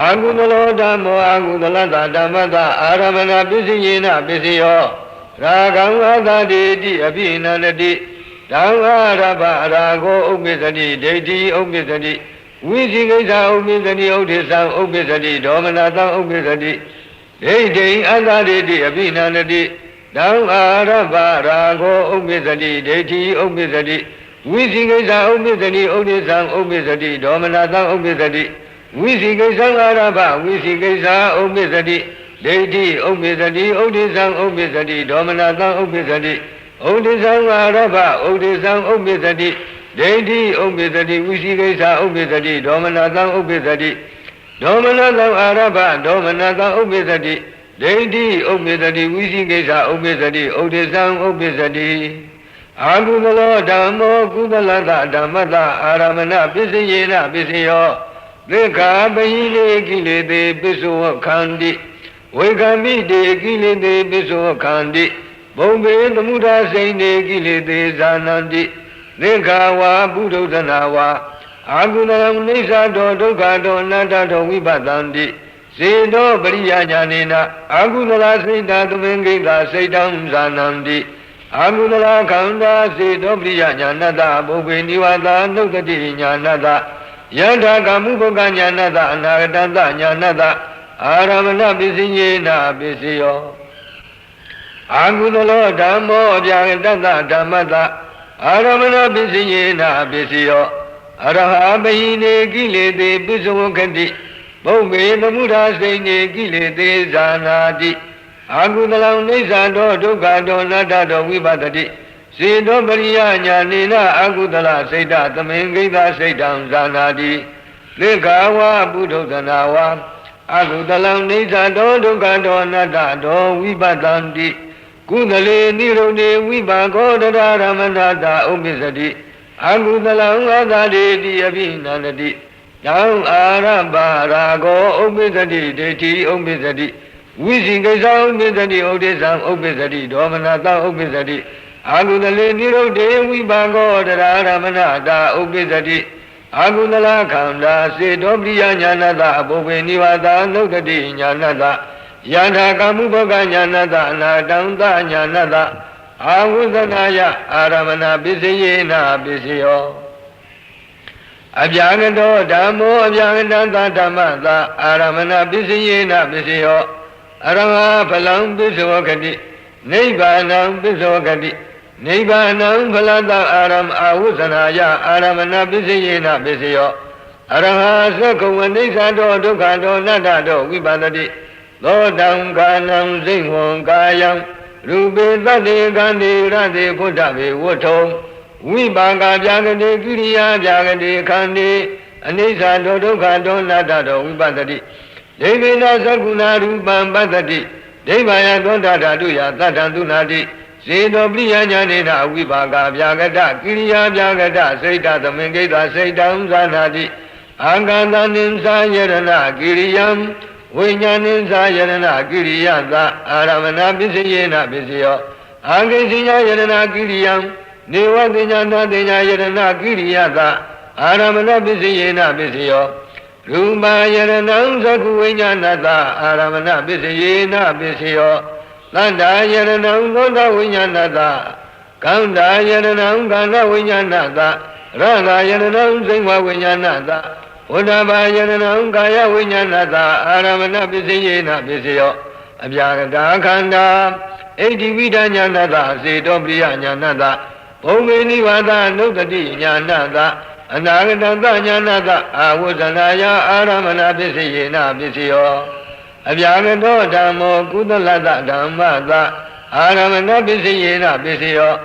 အာကုသလောဓမ္မောအာကုသလတဓမ္မတအာရမဏပစ္စယေနပစ္စယောရာဂံအတ္တတိတိအဘိနန္တိဓမ္မရပရာဂောဥပ္ပစ္စတိဒိဋ္ဌိဥပ္ပစ္စတိဝိသိကိစ္စဥပ္ပစ္စတိဥဒိသံဥပ္ပစ္စတိဒေါမနတံဥပ္ပစ္စတိဒိဋ္ဌိအတ္တတိတိအဘိနန္တိဓမ္မာရပရာဂောဥပ္ပစ္စတိဒိဋ္ဌိဥပ္ပစ္စတိဝိသိကိစ္စဥပ္ပစ္စတိဥဒိသံဥပ္ပစ္စတိဒေါမနတံဥပ္ပစ္စတိဝိသိကိစ္စအာရပဝိသိကိစ္စဥပ္ပစ္စတိဒိဋ္ဌိဥပ္ပစ္စတိဥဒိသံဥပ္ပစ္စတိဒေါမနတံဥပ္ပစ္စတိဥဒိသံအာရပဥဒိသံဥပ္ပစ္စတိဒိဋ္ဌိဥပ္ပစ္စတိဝိသိကိစ္စဥပ္ပစ္စတိဒေါမနတံဥပ္ပစ္စတိဒေါမနတံအာရပဒေါမနတံဥပ္ပစ္စတိဒိဋ္ဌိဥပ္ပစ္စတိဝိသိကိစ္စဥပ္ပစ္စတိဥဒိသံဥပ္ပစ္စတိအာကုသလောဓမ္မောကုသလတဓမ္မတအာရမဏပစ္စယေနပစ္စယောသေခာပဟိလေကိလေသေပစ္စောခန္တိဝေကမိတေကိလေသေပစ္စောခန္တိဘုံဘေသမုဒ္ဒစိန်တေကိလေသေဇာနန္တိသေခာဝါပုထုဇနာဝါအာကုသလံနိစ္စတောဒုက္ခတောအနတ္တတောဝိပဿန္တိစေတောပရိယညာနေနအာကုသလစိတ်တသမင်္ဂိတစိတ်တံဇာနန္တိအာကုသလခန္ဓာစေတောပရိယညာဏတ္တပုဗ္ဗေနိဝါဒနုတ္တိညာဏတ္တယ Yada kamu boga nyanata anagatanta nyanata aramana pisinyena pisiyo Agudalo dhammo abhyagatanta dhammata aramana pisinyena pisiyo Araha bahine kilete pisavokati Bhaume namudha saine kilete zanati Agudalam nisado dukkado natado vipatati Siddho pariya nyanena agudala saita tamengita saitam zanati Lekhawa buddhodhanawa Agudalam nisado dukkado natado vipatanti Kudale nirone vipako dadaramandata upisati Agudalam adadeti abhinanati Yang arabha rago upisati deti upisati Visikasa upisati odesam upisati domanata upisati Agudale nirode vipako dadaramandata upisati Agudala khanda siddho priya nyanata bhove nivata nukati nyanata Yada kamu boga nyanata anatanta nyanata Agudhanaya aramana pisiyena pisiyo Abhyagato dhammo abhyagatanta dhammata aramana pisiyena pisiyo Arama phalam pisavokati Nibbānam pisavokati Nibbānam phalata aram ahussanaya aramana pisiyena pisiyo Araha sakkhava nisado dukkado natado vipatati Lodam kanam singvam kayam Rupe tate kante rate puttave vutthom Vipaka bhyagate kiriya bhyagate kante Anisado dukkado natado vipatati Devena sakuna rupam patati Devaya dondadatuya tatantunati Siddho priya nyanena vipaka bhyagata kiriya bhyagata saita tamengita saitam zanati Anganta nimsa yarana kiriyam Vinyaninsa yarana kiriyata aramana pisiyena pisiyo Angesinya yarana kiriyam Nivatinyana tinya yarana kiriyata aramana pisiyena pisiyo Rupa yaranam sakku vinyanata aramana pisiyena pisiyo Landa yaranam gonda vinyanata Kanda yaranam kanda vinyanata Radha yaranam singva vinyanata Uddhava yaranam kaya vinyanata aramana pisiyena pisiyo Abhyagata khanda Eddivita nyanata siddho priya nyanata Bhaume nivata nukati nyanata Anagatanta nyanata ahussanaya aramana pisiyena pisiyo Abhyagato dhammo kudalata dhammata aramana pisiyena pisiyo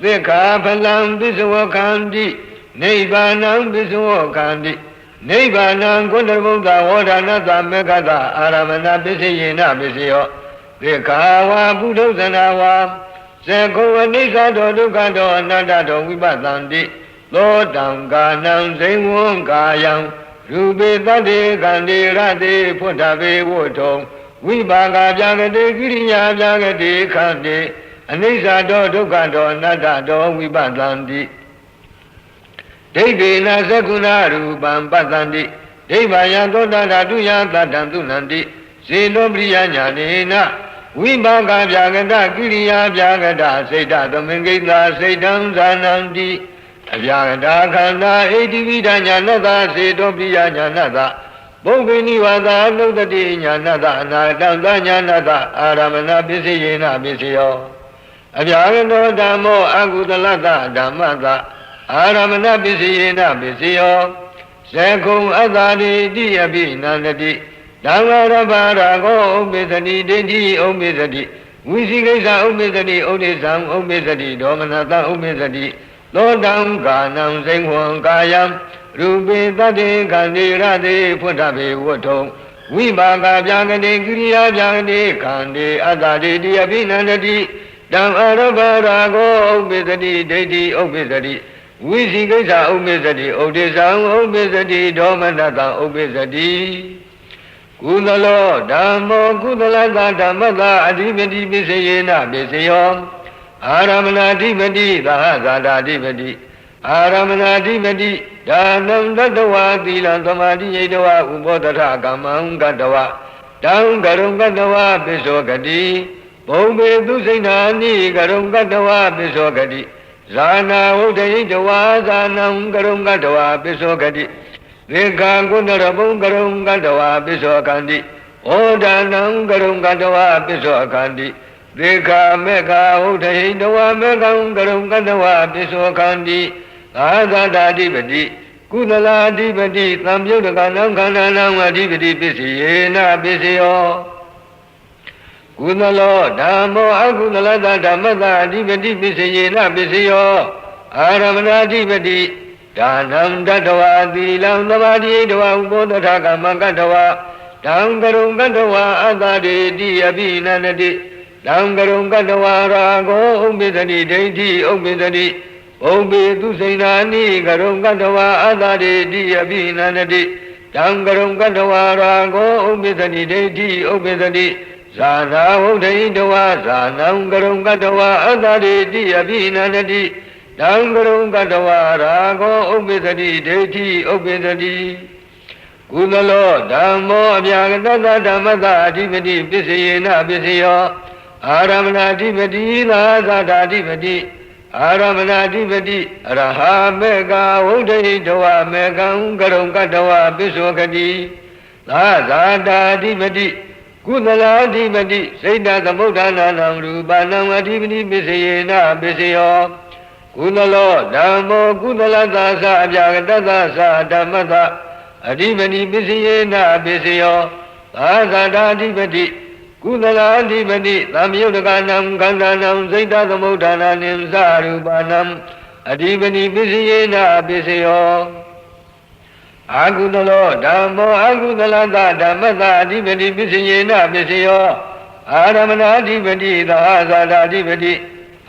Vikha phalam pisavokhanti Nibbānam pisavokhanti Nibbānam kundarbuddha vodhanata mekkata aramana pisiyena pisiyo Vikha buddhodhanawa Sakkhava nisado dukkado anatado vipatanti Lodam kanam singvam kayam Rupe tate kante rate puttave vutthom Vipaka bhyagate kiriya bhyagate kante Anisado dukkado natado vipatanti Devena sakuna rupam patanti Devaya dondadatuya tatantunanti Siddho priya nyanena Vipaka bhyagata kiriya bhyagata saita tamengita saitam zananti Abhyagata khanda eddivita nyanata siddho priya nyanata Bhaume nivata nukati nyanata anatanta nyanata aramana pisiyena pisiyo Abhyagato dhammo agudalata dhammata aramana pisiyena pisiyo Sakkhum adhariti abhinandati Dhammarabha rago upisati deti upisati Visikasa upisati odesam upisati domanata upisati Lodam kanam singvam kayam Rupe tate kante rate puttave vutthom Vipaka bhyagate kiriya bhyagate kante adhariti abhinandati Dhammarabha rago upisati deti upisati Visikasa upisati odesam upisati domanata upisati Kudalo dhammo kudalata dhammata adhipati pisiyena pisiyo Aramana adhipati dahasata adhipati Aramana adhipati dhanam tattva tilam samadhi yedava ubodhata kamam gattava Dham karum gattava pisokati Bhaume dusainani karum gattava pisokati Zana uddhayitava zanam karum gattava pisokati သေကာကုဏရဘုံကရုံကတဝါပိသောခန္တိဩဒါနံကရုံကတဝါပိသောခန္တိသေကာမေကာဟုတ်တဟိတဝါမေကံကရုံကတဝါပိသောခန္တိသာသတာဓိပတိကုသလာဓိပတိသံယုတ်တကနံခန္ဓာနံအဓိပတိပစ္စယေနပစ္စယောကုသလောဓမ္မောအကုသလတဓမ္မတအဓိပတိပစ္စယေနပစ္စယောအာရမဏအဓိပတိဒါနံတတဝါသီလံသမာဓိတဝါဥပောတထကမ္မကတဝါတံကရုံကတဝါအတ္တရေတိအဘိနန္တိတံကရုံကတဝါရာဂောဥပ္ပဇ္ဇတိဒိဋ္ဌိဥပ္ပဇ္ဇတိဘုံပေသူစိဏာနိကရုံကတဝါအတ္တရေတိအဘိနန္တိတံကရုံကတဝါရာဂောဥပ္ပဇ္ဇတိဒိဋ္ဌိဥပ္ပဇ္ဇတိဇာနာဝုဒ္ဓိတဝါဇာနံကရုံကတဝါအတ္တရေတိအဘိနန္တိတံကရုံကတဝါရာဂောဥပ္ပဇ္ဇတိဒိဋ္ဌိဥပ္ပဇ္ဇတိကုသလောဓမ္မောအပြာကတသဓမ္မတအဓိပတိပစ္စယေနပစ္စယောအာရမဏအဓိပတိသာသတာအဓိပတိအာရမဏအဓိပတိအရဟမေကဝုဒ္ဓိတဝါမေကံကရုံကတဝါပစ္စောကတိသာသတာအဓိပတိကုသလာအဓိပတိစိတ်တသမုဋ္ဌာနာနံရူပနံအဓိပတိပစ္စယေနပစ္စယောကုသလောဓမ္မောကုသလသာသအပြာကတသသဓမ္မတအဓိပတိပစ္စယေနပစ္စယောသာသတာအဓိပတိကုသလာအဓိပတိသံယုတ်တကနံခန္ဓာနံစိတ်တသမုဋ္ဌာနာနိသရူပနံအဓိပတိပစ္စယေနပစ္စယောအာကုသလောဓမ္မောအာကုသလသဓမ္မတအဓိပတိပစ္စယေနပစ္စယောအာရမဏအဓိပတိသာသတာအဓိပတိ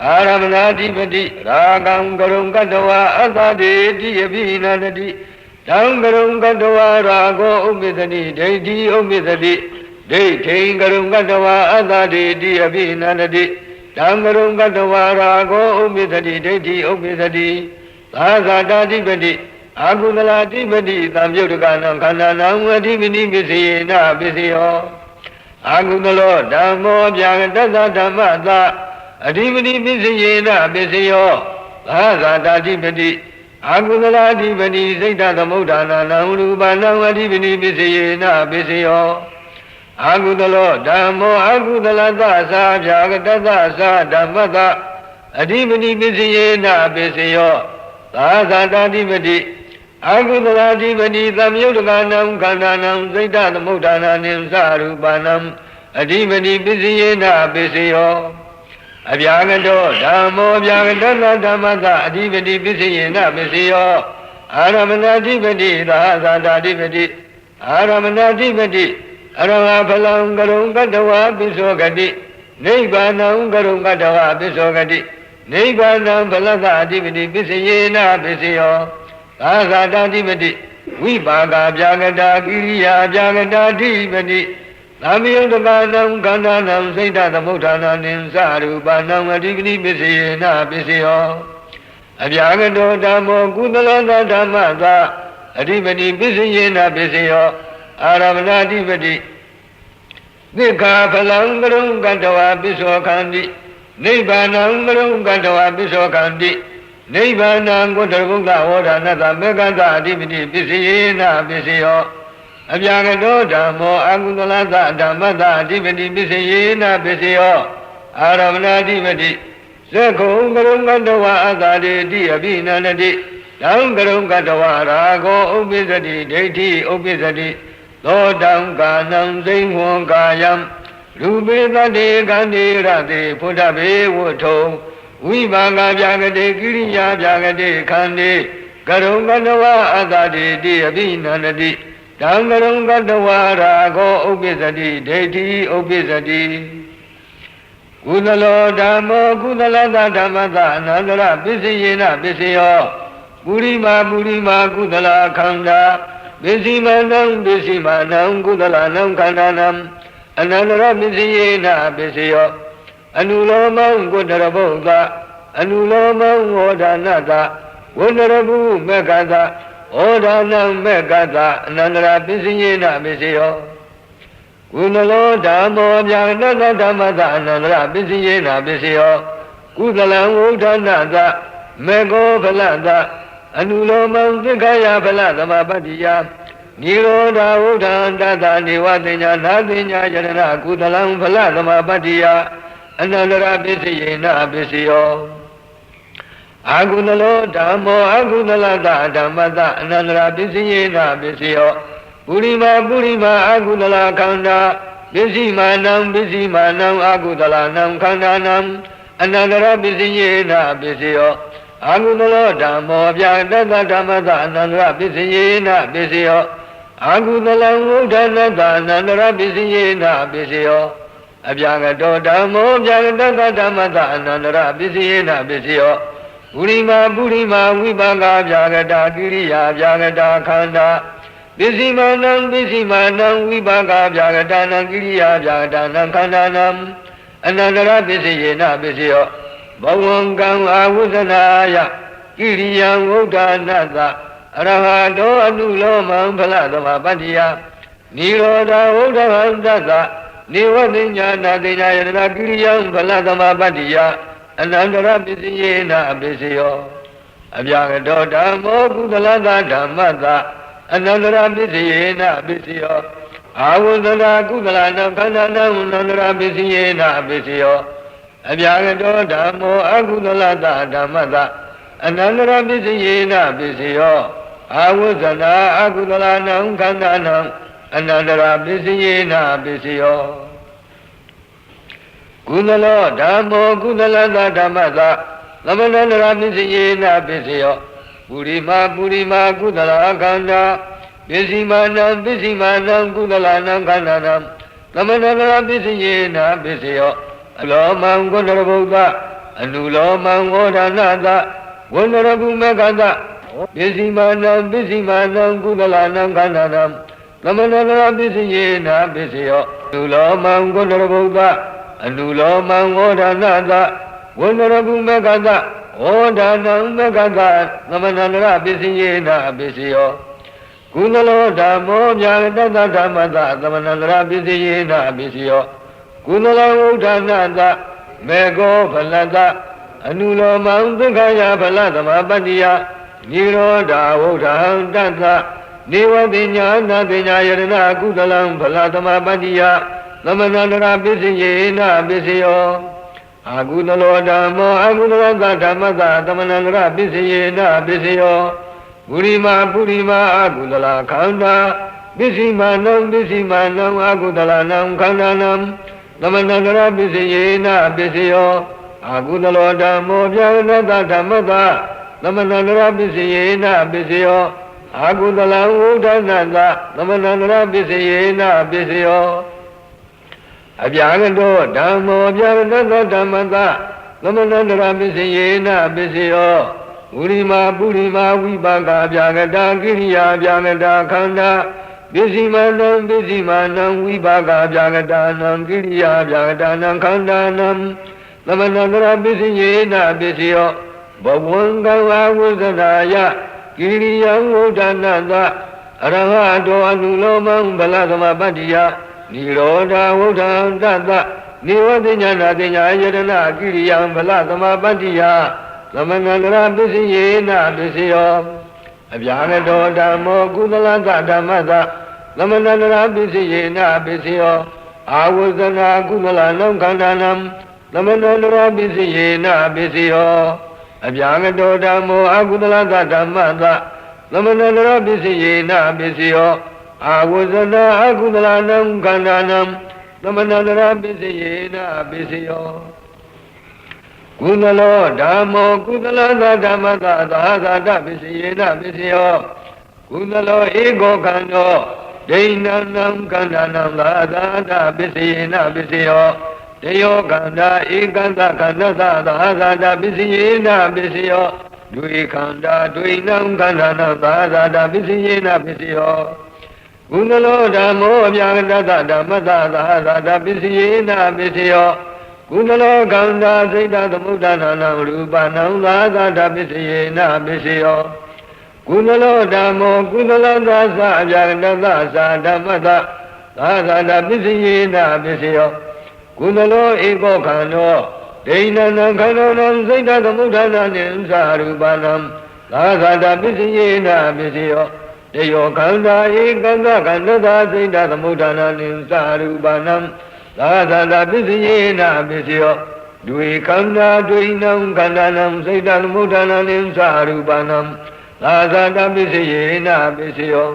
အာရမဏအဓိပတိရာဂံကရုံကတဝါအတ္တတေတိအဘိနန္တိတံကရုံကတဝါရာဂောဥပ္ပဇ္ဇတိဒိဋ္ဌိဥပ္ပဇ္ဇတိဒိဋ္ဌိကရုံကတဝါအတ္တတေတိအဘိနန္တိတံကရုံကတဝါရာဂောဥပ္ပဇ္ဇတိဒိဋ္ဌိဥပ္ပဇ္ဇတိသာသတာဓိပတိအာကုသလာဓိပတိသံယုတ်တကနံခန္ဓာနံအဓိပတိပစ္စယေနပစ္စယောအာကုသလောဓမ္မောပြာကတသဓမ္မသအဓိပတိပစ္စယေနပစ္စယောသာသတာဓိပတိအာကုသလာဓိပတိစိတ်တသမုဋ္ဌာနာနံရူပနံအဓိပတိပစ္စယေနပစ္စယောအာကုသလောဓမ္မောအာကုသလသသာဖြာကတသသဓမ္မတအဓိပတိပစ္စယေနပစ္စယောသာသတာဓိပတိအာကုသလာဓိပတိသမယုတ်တကနံခန္ဓာနံစိတ်တသမုဋ္ဌာနာနိသရူပနံအဓိပတိပစ္စယေနပစ္စယောအပြာကတောဓမ္မောအပြာကတသဓမ္မတအဓိပတိပစ္စယေနပစ္စယောအာရမဏအဓိပတိသာသတာအဓိပတိအာရမဏအဓိပတိအရဟဖလံကရုံကတဝါပစ္စောကတိနိဗ္ဗာနံကရုံကတဝါပစ္စောကတိနိဗ္ဗာနံဖလသအဓိပတိပစ္စယေနပစ္စယောသာသတာအဓိပတိဝိပါကပြာကတာကိရိယာပြာကတာအဓိပတိသမယုတ်တကနံခန္ဓာနံစိတ်တသမုဋ္ဌာနာနိသရူပနံအဓိပတိပစ္စယေနပစ္စယောအပြာကတောဓမ္မောကုသလသဓမ္မသအဓိပတိပစ္စယေနပစ္စယောအာရမဏအဓိပတိသိက္ခာဖလံကရုံကတဝါပစ္စောခန္တိနိဗ္ဗာနံကရုံကတဝါပစ္စောခန္တိနိဗ္ဗာနံကုတ္တဗုဒ္ဓဝေါဒနာတမေကတအဓိပတိပစ္စယေနပစ္စယောအပြာကတောဓမ္မောအာကုသလသဓမ္မတအဓိပတိပစ္စယေနပစ္စယောအာရမဏအဓိပတိသက္ခုံကရုံကတဝါအတ္တတေတိအဘိနန္တိတံကရုံကတဝါရာဂောဥပ္ပဇ္ဇတိဒိဋ္ဌိဥပ္ပဇ္ဇတိသောတံကာနံစိဉ္ဝံကာယံရူပေတတေကန္တိရတေဖုဒ္ဓဘေဝုထုံဝိပါကပြာကတိကိရိယာပြာကတိခန္တိကရုံကတဝါအတ္တတေတိအဘိနန္တိတံကရုံကတဝါရာဂောဥပ္ပဇ္ဇတိဒိဋ္ဌိဥပ္ပဇ္ဇတိကုသလောဓမ္မောကုသလသဓမ္မတအနန္တရပစ္စယေနပစ္စယောပုရိမာကုသလခန္ဓာပစ္စည်းမနံပစ္စည်းမနံကုသလနံခန္ဓာနံအနန္တရပစ္စယေနပစ္စယောအနုလောမံကုတ္တရဘုဒ္ဓအနုလောမံဝေါဒနာတဝန္တရဘုမေကတဩဒါနံမေကတအနန္တရပစ္စယေနပစ္စယောကုသလောဓမ္မောဗျာနတဓမ္မတအနန္တရပစ္စယေနပစ္စယောကုသလံဝုဒ္ဓနာတမေကောဖလတ အနုလောမံသက္ခယဖလသမပတ္တိယနိရောဓဝုဒ္ဓံတတနေဝတိညာနာတိညာယရဏကုသလံဖလသမပတ္တိယအနန္တရပစ္စယေနပစ္စယောအာကုသလောဓမ္မောအာကုသလတဓမ္မတအနန္တရပစ္စယေနပစ္စယောပုရိမာအာကုသလခန္ဓာပစ္စည်းမာနံအာကုသလနံခန္ဓာနံအနန္တရပစ္စယေနပစ္စယောအာကုသလောဓမ္မောဗျာတတဓမ္မတအနန္တရပစ္စယေနပစ္စယောအာကုသလံဝုဒ္ဓနာတအနန္တရပစ္စယေနပစ္စယောအဗျာကတောဓမ္မောဗျာတတဓမ္မတအနန္တရပစ္စယေနပစ္စယောပုရိမာဝိပါကဗျာကတာကိရိယာဗျာကတာခန္ဓာပစ္စည်းမာနံဝိပါကဗျာကတာနံကိရိယာဗျာကတာနံခန္ဓာနံအနန္တရပစ္စယေနပစ္စယောဘဝံကံအာဝုဇနာယကိရိယံဝုဒ္ဓနာတအရဟတောအနုလောမံဖလသမပတ္တိယနိရောဓဝုဒ္ဓဟံတတနေဝတိညာနာတိညာယတနာကိရိယံဖလသမပတ္တိယအနန္တရပစ္စယေနပစ္စယောအဗျာကတောဓမ္မောကုသလသဓမ္မတအနန္တရပစ္စယေနပစ္စယောအာဝုဇနာကုသလနံခန္ဓာနံအနန္တရပစ္စယေနပစ္စယောအဗျာကတောဓမ္မောအကုသလတဓမ္မတအနန္တရပစ္စယေနပစ္စယောအာဝုဇနာအကုသလနံခန္ဓာနံအနန္တရပစ္စယေနပစ္စယောကုသလောဓမ္မောကုသလတဓမ္မတသမဏန္တရပစ္စယေနပစ္စယောပုရိမာကုသလခန္ဓာပစ္စည်းမာနံကုသလနံခန္ဓာနံသမဏန္တရပစ္စယေနပစ္စယောအလောမံဂုဏရဗုဒ္ဓအနုလောမံဝေါဒနာတဝန္ဒရပုမေကတပစ္စည်းမာနံကုသလနံခန္ဓာနံသမဏန္တရပစ္စယေနပစ္စယောအနုလောမံဂုဏရဗုဒ္ဓအနုလောမံဝေါဒနာတဝန္ဒရပုမေကတဝေါဒနာမေကတသမဏန္တရပစ္စယေနပစ္စယောကုသလောဓမ္မောဗျာတတဓမ္မတသမဏန္တရပစ္စယေနပစ္စယောကုသလဝုဒ္ဓနာတမေကောဖလတအနုလောမံသက္ခယဖလသမပတ္တိယနိရောဓဝုဒ္ဓံတတနေဝတိညာနာတိညာယရဏကုသလံဖလသမပတ္တိယသမဏန္တရပစ္စယေနပစ္စယောအာကုသလောဓမ္မောအာကုသလသဓမ္မတသမဏန္တရပစ္စယေနပစ္စယောပုရိမာအာကုသလခန္ဓာပစ္စည်းမာနံအာကုသလနံခန္ဓာနံသမဏန္တရပစ္စယေနပစ္စယောအာကုသလောဓမ္မောဗျာကတဓမ္မတသမဏန္တရပစ္စယေနပစ္စယောအာကုသလဝုဒ္ဓနာတသမဏန္တရပစ္စယေနပစ္စယောအဗျာကတောဓမ္မောဗျာကတဓမ္မတသမဏန္တရပစ္စယေနပစ္စယောပုရိမာဝိပါကဗျာကတာကိရိယာဗျာကတာခန္ဓာပစ္စည်းမာနံဝိပါကဗျာကတာနံကိရိယာဗျာကတာနံခန္ဓာနံသမဏန္တရပစ္စယေနပစ္စယောဘဝံကံအာဝုဇနာယကိရိယံဝုဒ္ဓနာတအရဟတောအနုလောမံဗလသမပတ္တိယနိရောဓဝုဒ္ဓံတတနေဝတိညာနာတိညာယတနာကိရိယံဗလသမပတ္တိယသမဏန္တရပစ္စယေနပစ္စယောအဗျာကတောဓမ္မောကုသလသဓမ္မတသမဏန္တရပစ္စယေနပစ္စယောအာဝုဇနာကုသလနံခန္ဓာနံသမဏန္တရပစ္စယေနပစ္စယောအဗျာကတောဓမ္မောအာကုသလသဓမ္မတသမဏန္တရပစ္စယေနပစ္စယောအာဝုဇနာအာကုသလနံခန္ဓာနံသမဏန္တရပစ္စယေနပစ္စယောကုသလောဓမ္မောကုသလသဓမ္မတသာသတပစ္စယေနပစ္စယောကုသလောဧကောခန္ဓောဒိဏနံခန္ဓာနံသာသပစ္စယေနပစ္စယောတယောခန္ဓာဧကန္တခန္ဓာသာသပစ္စယေနပစ္စယောဒွေခန္ဓာဒွေနံခန္ဓာနံသာသပစ္စယေနပစ္စယောကုသလောဓမ္မောအဗျာကတဓမ္မတသာသပစ္စယေနပစ္စယောကုသလောခန္ဓာစိတ်တသမုဒ္ဒနာနံရူပနံသာသပစ္စယေနပစ္စယောကုသလောဓမ္မောကုသလသာသအဗျာကတသာဓမ္မတသာသပစ္စယေနပစ္စယောကုသလောဧကောခန္ဓောဒိဏနံခန္ဓာနံစိတ်တသမုဒ္ဒနာနိသရူပနံ သာသတာပစ္စယေနပစ္စယောတယောခန္ဓာဧကံသခန္ဓသာစိတ်တသမုဋ္ဌာနာနိသရူပနံသာသတာပစ္စယေနပစ္စယောဒွေခန္ဓာဒွေနံခန္ဓာနံစိတ်တသမုဋ္ဌာနာနိသရူပနံသာသတာပစ္စယေနပစ္စယော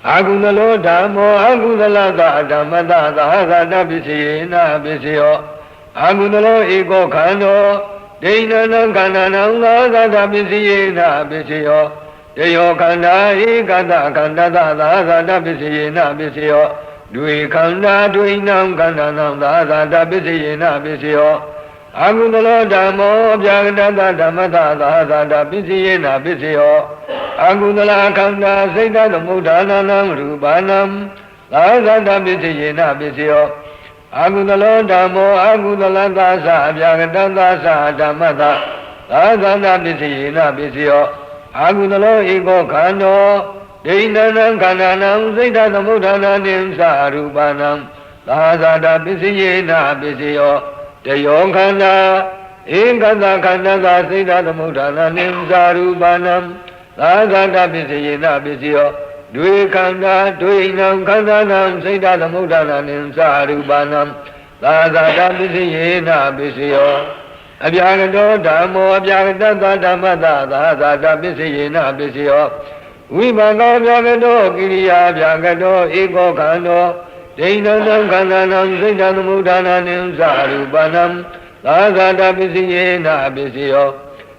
အာကုသလောဓမ္မောအာကုသလသဓမ္မတသာသတာပစ္စယေနပစ္စယောအာကုသလောဧကောခန္ဓောဒိဏနံခန္ဓာနံသာသတာပစ္စယေနပစ္စယောတယောခန္ဓာဧကတခန္ဓာသာသတာပစ္စယေနပစ္စယောဒွေခန္ဓာဒွေနံခန္ဓာနံသာသတာပစ္စယေနပစ္စယောအာကုသလောဓမ္မောအပြာကတတဓမ္မတသာသတာပစ္စယေနပစ္စယောအာကုသလခန္ဓာစိတ်တသမုဋ္ဌာနာနံရူပနံသာသတာပစ္စယေနပစ္စယောအာကုသလောဓမ္မောအာကုသလသာသအပြာကတသဓမ္မတသာသတာပစ္စယေနပစ္စယောအာကုသလောဧကောခန္ဓောဒိဏနံခန္ဓာနံစိတ်တသမုဋ္ဌာနာနိသရူပနံသာသတာပစ္စယေနပစ္စယောတယောခန္ဓာဧကတခန္ဓာသာစိတ်တသမုဋ္ဌာနာနိသရူပနံသာသတာပစ္စယေနပစ္စယောဒွေခန္ဓာဒွေနံခန္ဓာနံစိတ်တသမုဋ္ဌာနာနိသရူပနံသာသတာပစ္စယေနပစ္စယောအပြာကတောဓမ္မောအပြာကတသဓမ္မတသာသတာပစ္စယေနပစ္စယောဝိပါကောအပြာကတောကိရိယာအပြာကတောဧကောခန္ဓောဒိဏနံခန္ဓာနံစိတ်တသမုဋ္ဌာနာနိသရူပနံသာသတာပစ္စယေနပစ္စယော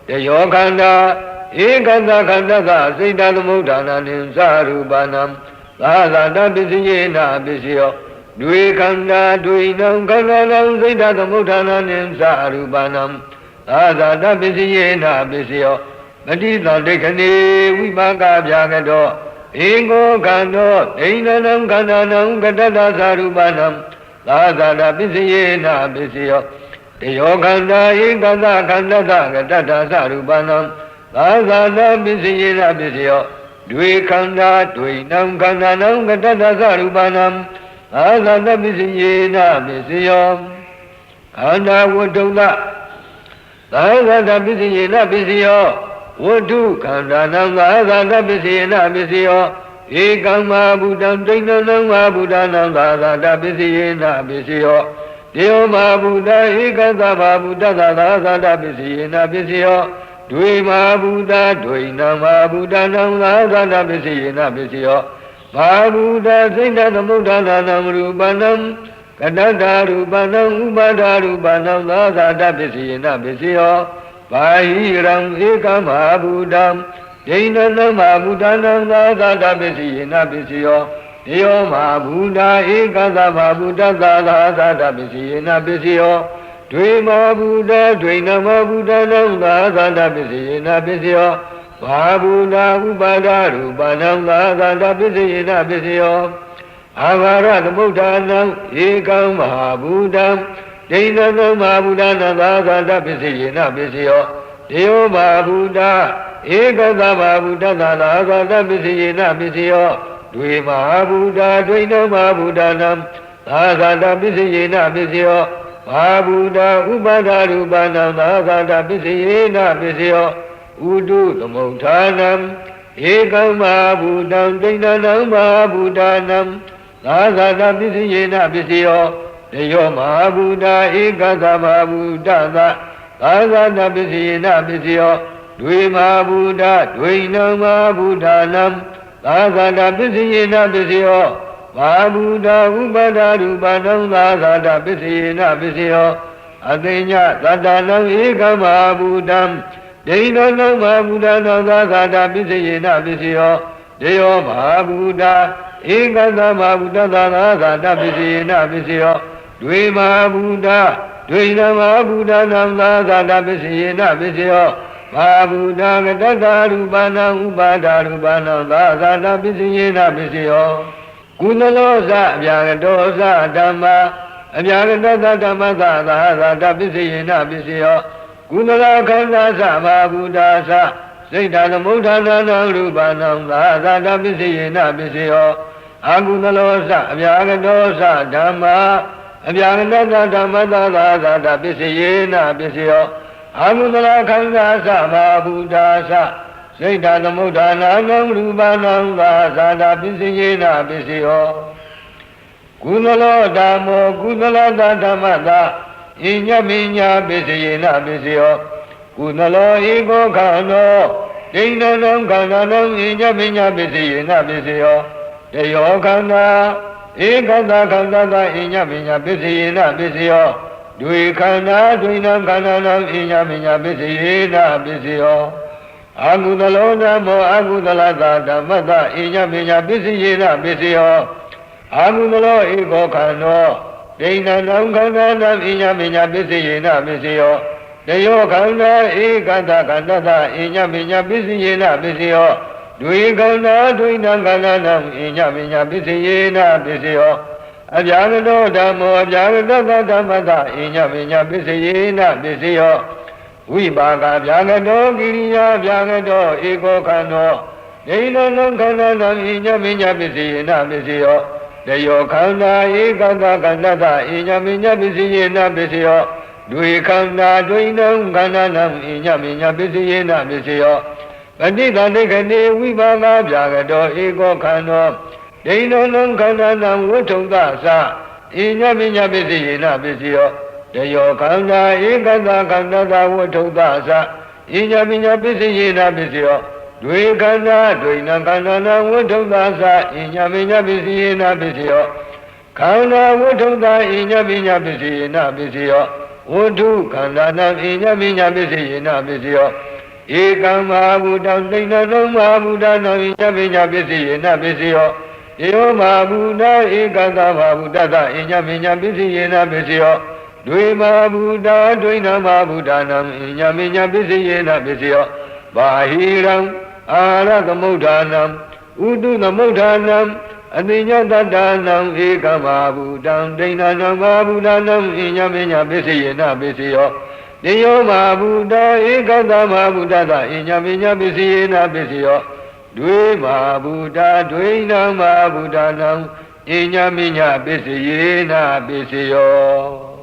တယောခန္ဓာဧကတခန္ဓာသာစိတ်တသမုဋ္ဌာနာနိသရူပနံသာသတာပစ္စယေနပစ္စယောဒွေခန္ဓာဒွေနံခန္ဓာနံစိတ်တသမုဋ္ဌာနာနိသရူပနံသာသတာပစ္စယေနပစ္စယောမတိတဒိဋ္ဌနေဝိပါကဗျာကတောဧကောခန္ဓောဒိဏနံခန္ဓာနံကတတသရူပနံသာသတာပစ္စယေနပစ္စယောတယောခန္ဓာဧကတခန္ဓာသကတတသရူပနံသာသတာပစ္စယေနပစ္စယောဒွေခန္ဓာဒွေနံခန္ဓာနံကတတသရူပနံသာသတာပစ္စယေနပစ္စယောခန္ဓာဝတ္တုသသာသတာပစ္စယေနပစ္စယောဝတ္ထုခန္ဓာနံသာသတာပစ္စယေနပစ္စယောဧကံမဟာဗုဒ္ဓံဒိဏနံမဟာဗုဒ္ဓနံသာသတာပစ္စယေနပစ္စယောတေယောမဟာဗုဒ္ဓဧကသမဟာဗုဒ္ဓသာသတာပစ္စယေနပစ္စယောဒွေမဟာဗုဒ္ဓဒွေနံမဟာဗုဒ္ဓနံသာသတာပစ္စယေနပစ္စယောမဟာဗုဒ္ဓစိတ်တသမုဋ္ဌာနာနံရူပနံကတတရူပနံဥပါဒရူပနံသာသတာပစ္စယေနပစ္စယောဘာဟိရံဧကမဟာဗုဒ္ဓံဒိဏနံမဟာဗုဒ္ဓနံသာသတာပစ္စယေနပစ္စယောတေယောမဟာဗုဒ္ဓဧကသမဟာဗုဒ္ဓသာသတာပစ္စယေနပစ္စယောဒွေမဟာဗုဒ္ဓဒွေနံမဟာဗုဒ္ဓနံသာသတာပစ္စယေနပစ္စယောဘာဗုဒ္ဓဥပါဒရူပနံသာသတာပစ္စယေနပစ္စယောအာဃာရသမုဋ္ဌာနံဧကံမဟာဗုဒ္ဓံဒိဏနံမဟာဗုဒ္ဓနံသာသတာပစ္စယေနပစ္စယောတေယောမဟာဗုဒ္ဓဧကသမဟာဗုဒ္ဓသာသတာပစ္စယေနပစ္စယောဒွေမဟာဗုဒ္ဓဒွေနံမဟာဗုဒ္ဓနံသာသတာပစ္စယေနပစ္စယောဘာဗုဒ္ဓဥပါဒရူပနံသာသတာပစ္စယေနပစ္စယောဥတုသမုဋ္ဌာနံဧကံမဟာဗုဒ္ဓံဒိဏနံမဟာဗုဒ္ဓနံသာသတာပစ္စယေနပစ္စယောတယောမဟာဗုဒ္ဓဧကသမဟာဗုဒ္ဓသာသာသတာပစ္စယေနပစ္စယောဒွေမဟာဗုဒ္ဓဒွေနံမဟာဗုဒ္ဓနံသာသတာပစ္စယေနပစ္စယောဘာဗုဒ္ဓဥပါဒရူပနံသာသတာပစ္စယေနပစ္စယောအသိညသတ္တနံဧကမဟာဗုဒ္ဓံဒိဏနံမဟာဗုဒ္ဓနံသာသတာပစ္စယေနပစ္စယောတေယောမဟာဗုဒ္ဓဧကသမဟာဗုဒ္ဓသာသတာပစ္စယေနပစ္စယောဒွေမဟာဗုဒ္ဓဒွေနံမဟာဗုဒ္ဓနံသာသတာပစ္စယေနပစ္စယောဘာဗုဒ္ဓကတတရူပနံဥပါဒရူပနံသာသတာပစ္စယေနပစ္စယောကုသလောသအပြာကတောသဓမ္မာအပြာကတသဓမ္မသာသတာပစ္စယေနပစ္စယောကုသလခန္ဓာသမဟာဗုဒ္ဓသစိတ်တသမုဋ္ဌာနာနံရူပနံသာသတာပစ္စယေနပစ္စယောအာကုသလောသအပြာကတောသဓမ္မာအပြာကတသဓမ္မသာသတာပစ္စယေနပစ္စယော အာဟုတလခန္ဓာသဘာဗုဒ္ဓသစိတ်ဓာသမုဋ္ဌာနာနံရူပနံသာသာတာပစ္စယေနပစ္စယောကုသလောဓမ္မောကုသလတဓမ္မတာဣညမိညာပစ္စယေနပစ္စယောကုသလောဧကောခန္နောဒိဏနံခန္ဓာနံဣညမိညာပစ္စယေနပစ္စယောတယောခန္ဓာဧကတခန္ဓာတာဣညမိညာပစ္စယေနပစ္စယောဒွေခန္ဓာဒွေနံခန္ဓာနံဣညမိညာပစ္စယေနပစ္စယောအာဟုတလောဓမ္မောအာဟုတလတာဓမ္မတာဣညမိညာပစ္စယေနပစ္စယောအာဟုတလောဧကောခန္နောဒိဏနံခန္ဓာနံဣညမိညာပစ္စယေနပစ္စယောတယောခန္ဓာဧကတခန္ဓာတာဣညမိညာပစ္စယေနပစ္စယောဒွေခန္ဓာဒွေနံခန္ဓာနံဣညမိညာပစ္စယေနပစ္စယောအဗျာဂတောဓမ္မောအဗျာဂတဓမ္မတာဣညမိညာပစ္စယေနပစ္စယောဝိပါကဗျာဂတောကိရိယာဗျာဂတောဧကောခန္နောဒိဏနံခန္ဓာနံဣညမိညာပစ္စယေနပစ္စယောတယောခန္ဓာဧကတခန္ဓာတာဣညမိညာပစ္စယေနပစ္စယောဒွေခန္ဓာဒွေနံခန္ဓာနံဣညမိညာပစ္စယေနပစ္စယောပဋိသန္ဓေခဏေဝိပါကဗျာဂတောဧကောခန္နောဒိဏနံခန္ဓာနံဝဋ္ထုံသသဣညမိညာပစ္စယေနပစ္စယောတယောခန္ဓာဧကတခန္ဓာတာဝဋ္ထုံသသဣညမိညာပစ္စယေနပစ္စယောဒွေခန္ဓာဒွေနံခန္ဓာနံဝဋ္ထုံသသဣညမိညာပစ္စယေနပစ္စယောခန္ဓာဝဋ္ထုံသဣညမိညာပစ္စယေနပစ္စယောဝဋ္ထုခန္ဓာနံဣညမိညာပစ္စယေနပစ္စယောဧကံမဟာဗုဒ္ဓံဒိဏနံမဟာဗုဒ္ဓနာဣညမိညာပစ္စယေနပစ္စယောဧဝမဟာဗုဒ္ဓဧကတမဟာဗုဒ္ဓသဣညမိညာပစ္စယေနပစ္စယောဒွေမဟာဗုဒ္ဓဒွေနမဟာဗုဒ္ဓနာဣညမိညာပစ္စယေနပစ္စယောဘာဟိရံအာရသမုဋ္ဌာနံဥတုသမုဋ္ဌာနံအတိညတတ္တနံဧကမဟာဗုဒ္ဓံဒိဏနံမဟာဗုဒ္ဓနံဣညမိညာပစ္စယေနပစ္စယောတယောမဟာဗုဒ္ဓဧကတမဟာဗုဒ္ဓသဣညမိညာပစ္စယေနပစ္စယောဒွေမဟာဗုဒ္ဓဒွေနံမဟာဗုဒ္ဓနံဣညမိညာပစ္စယေနပစ္စယော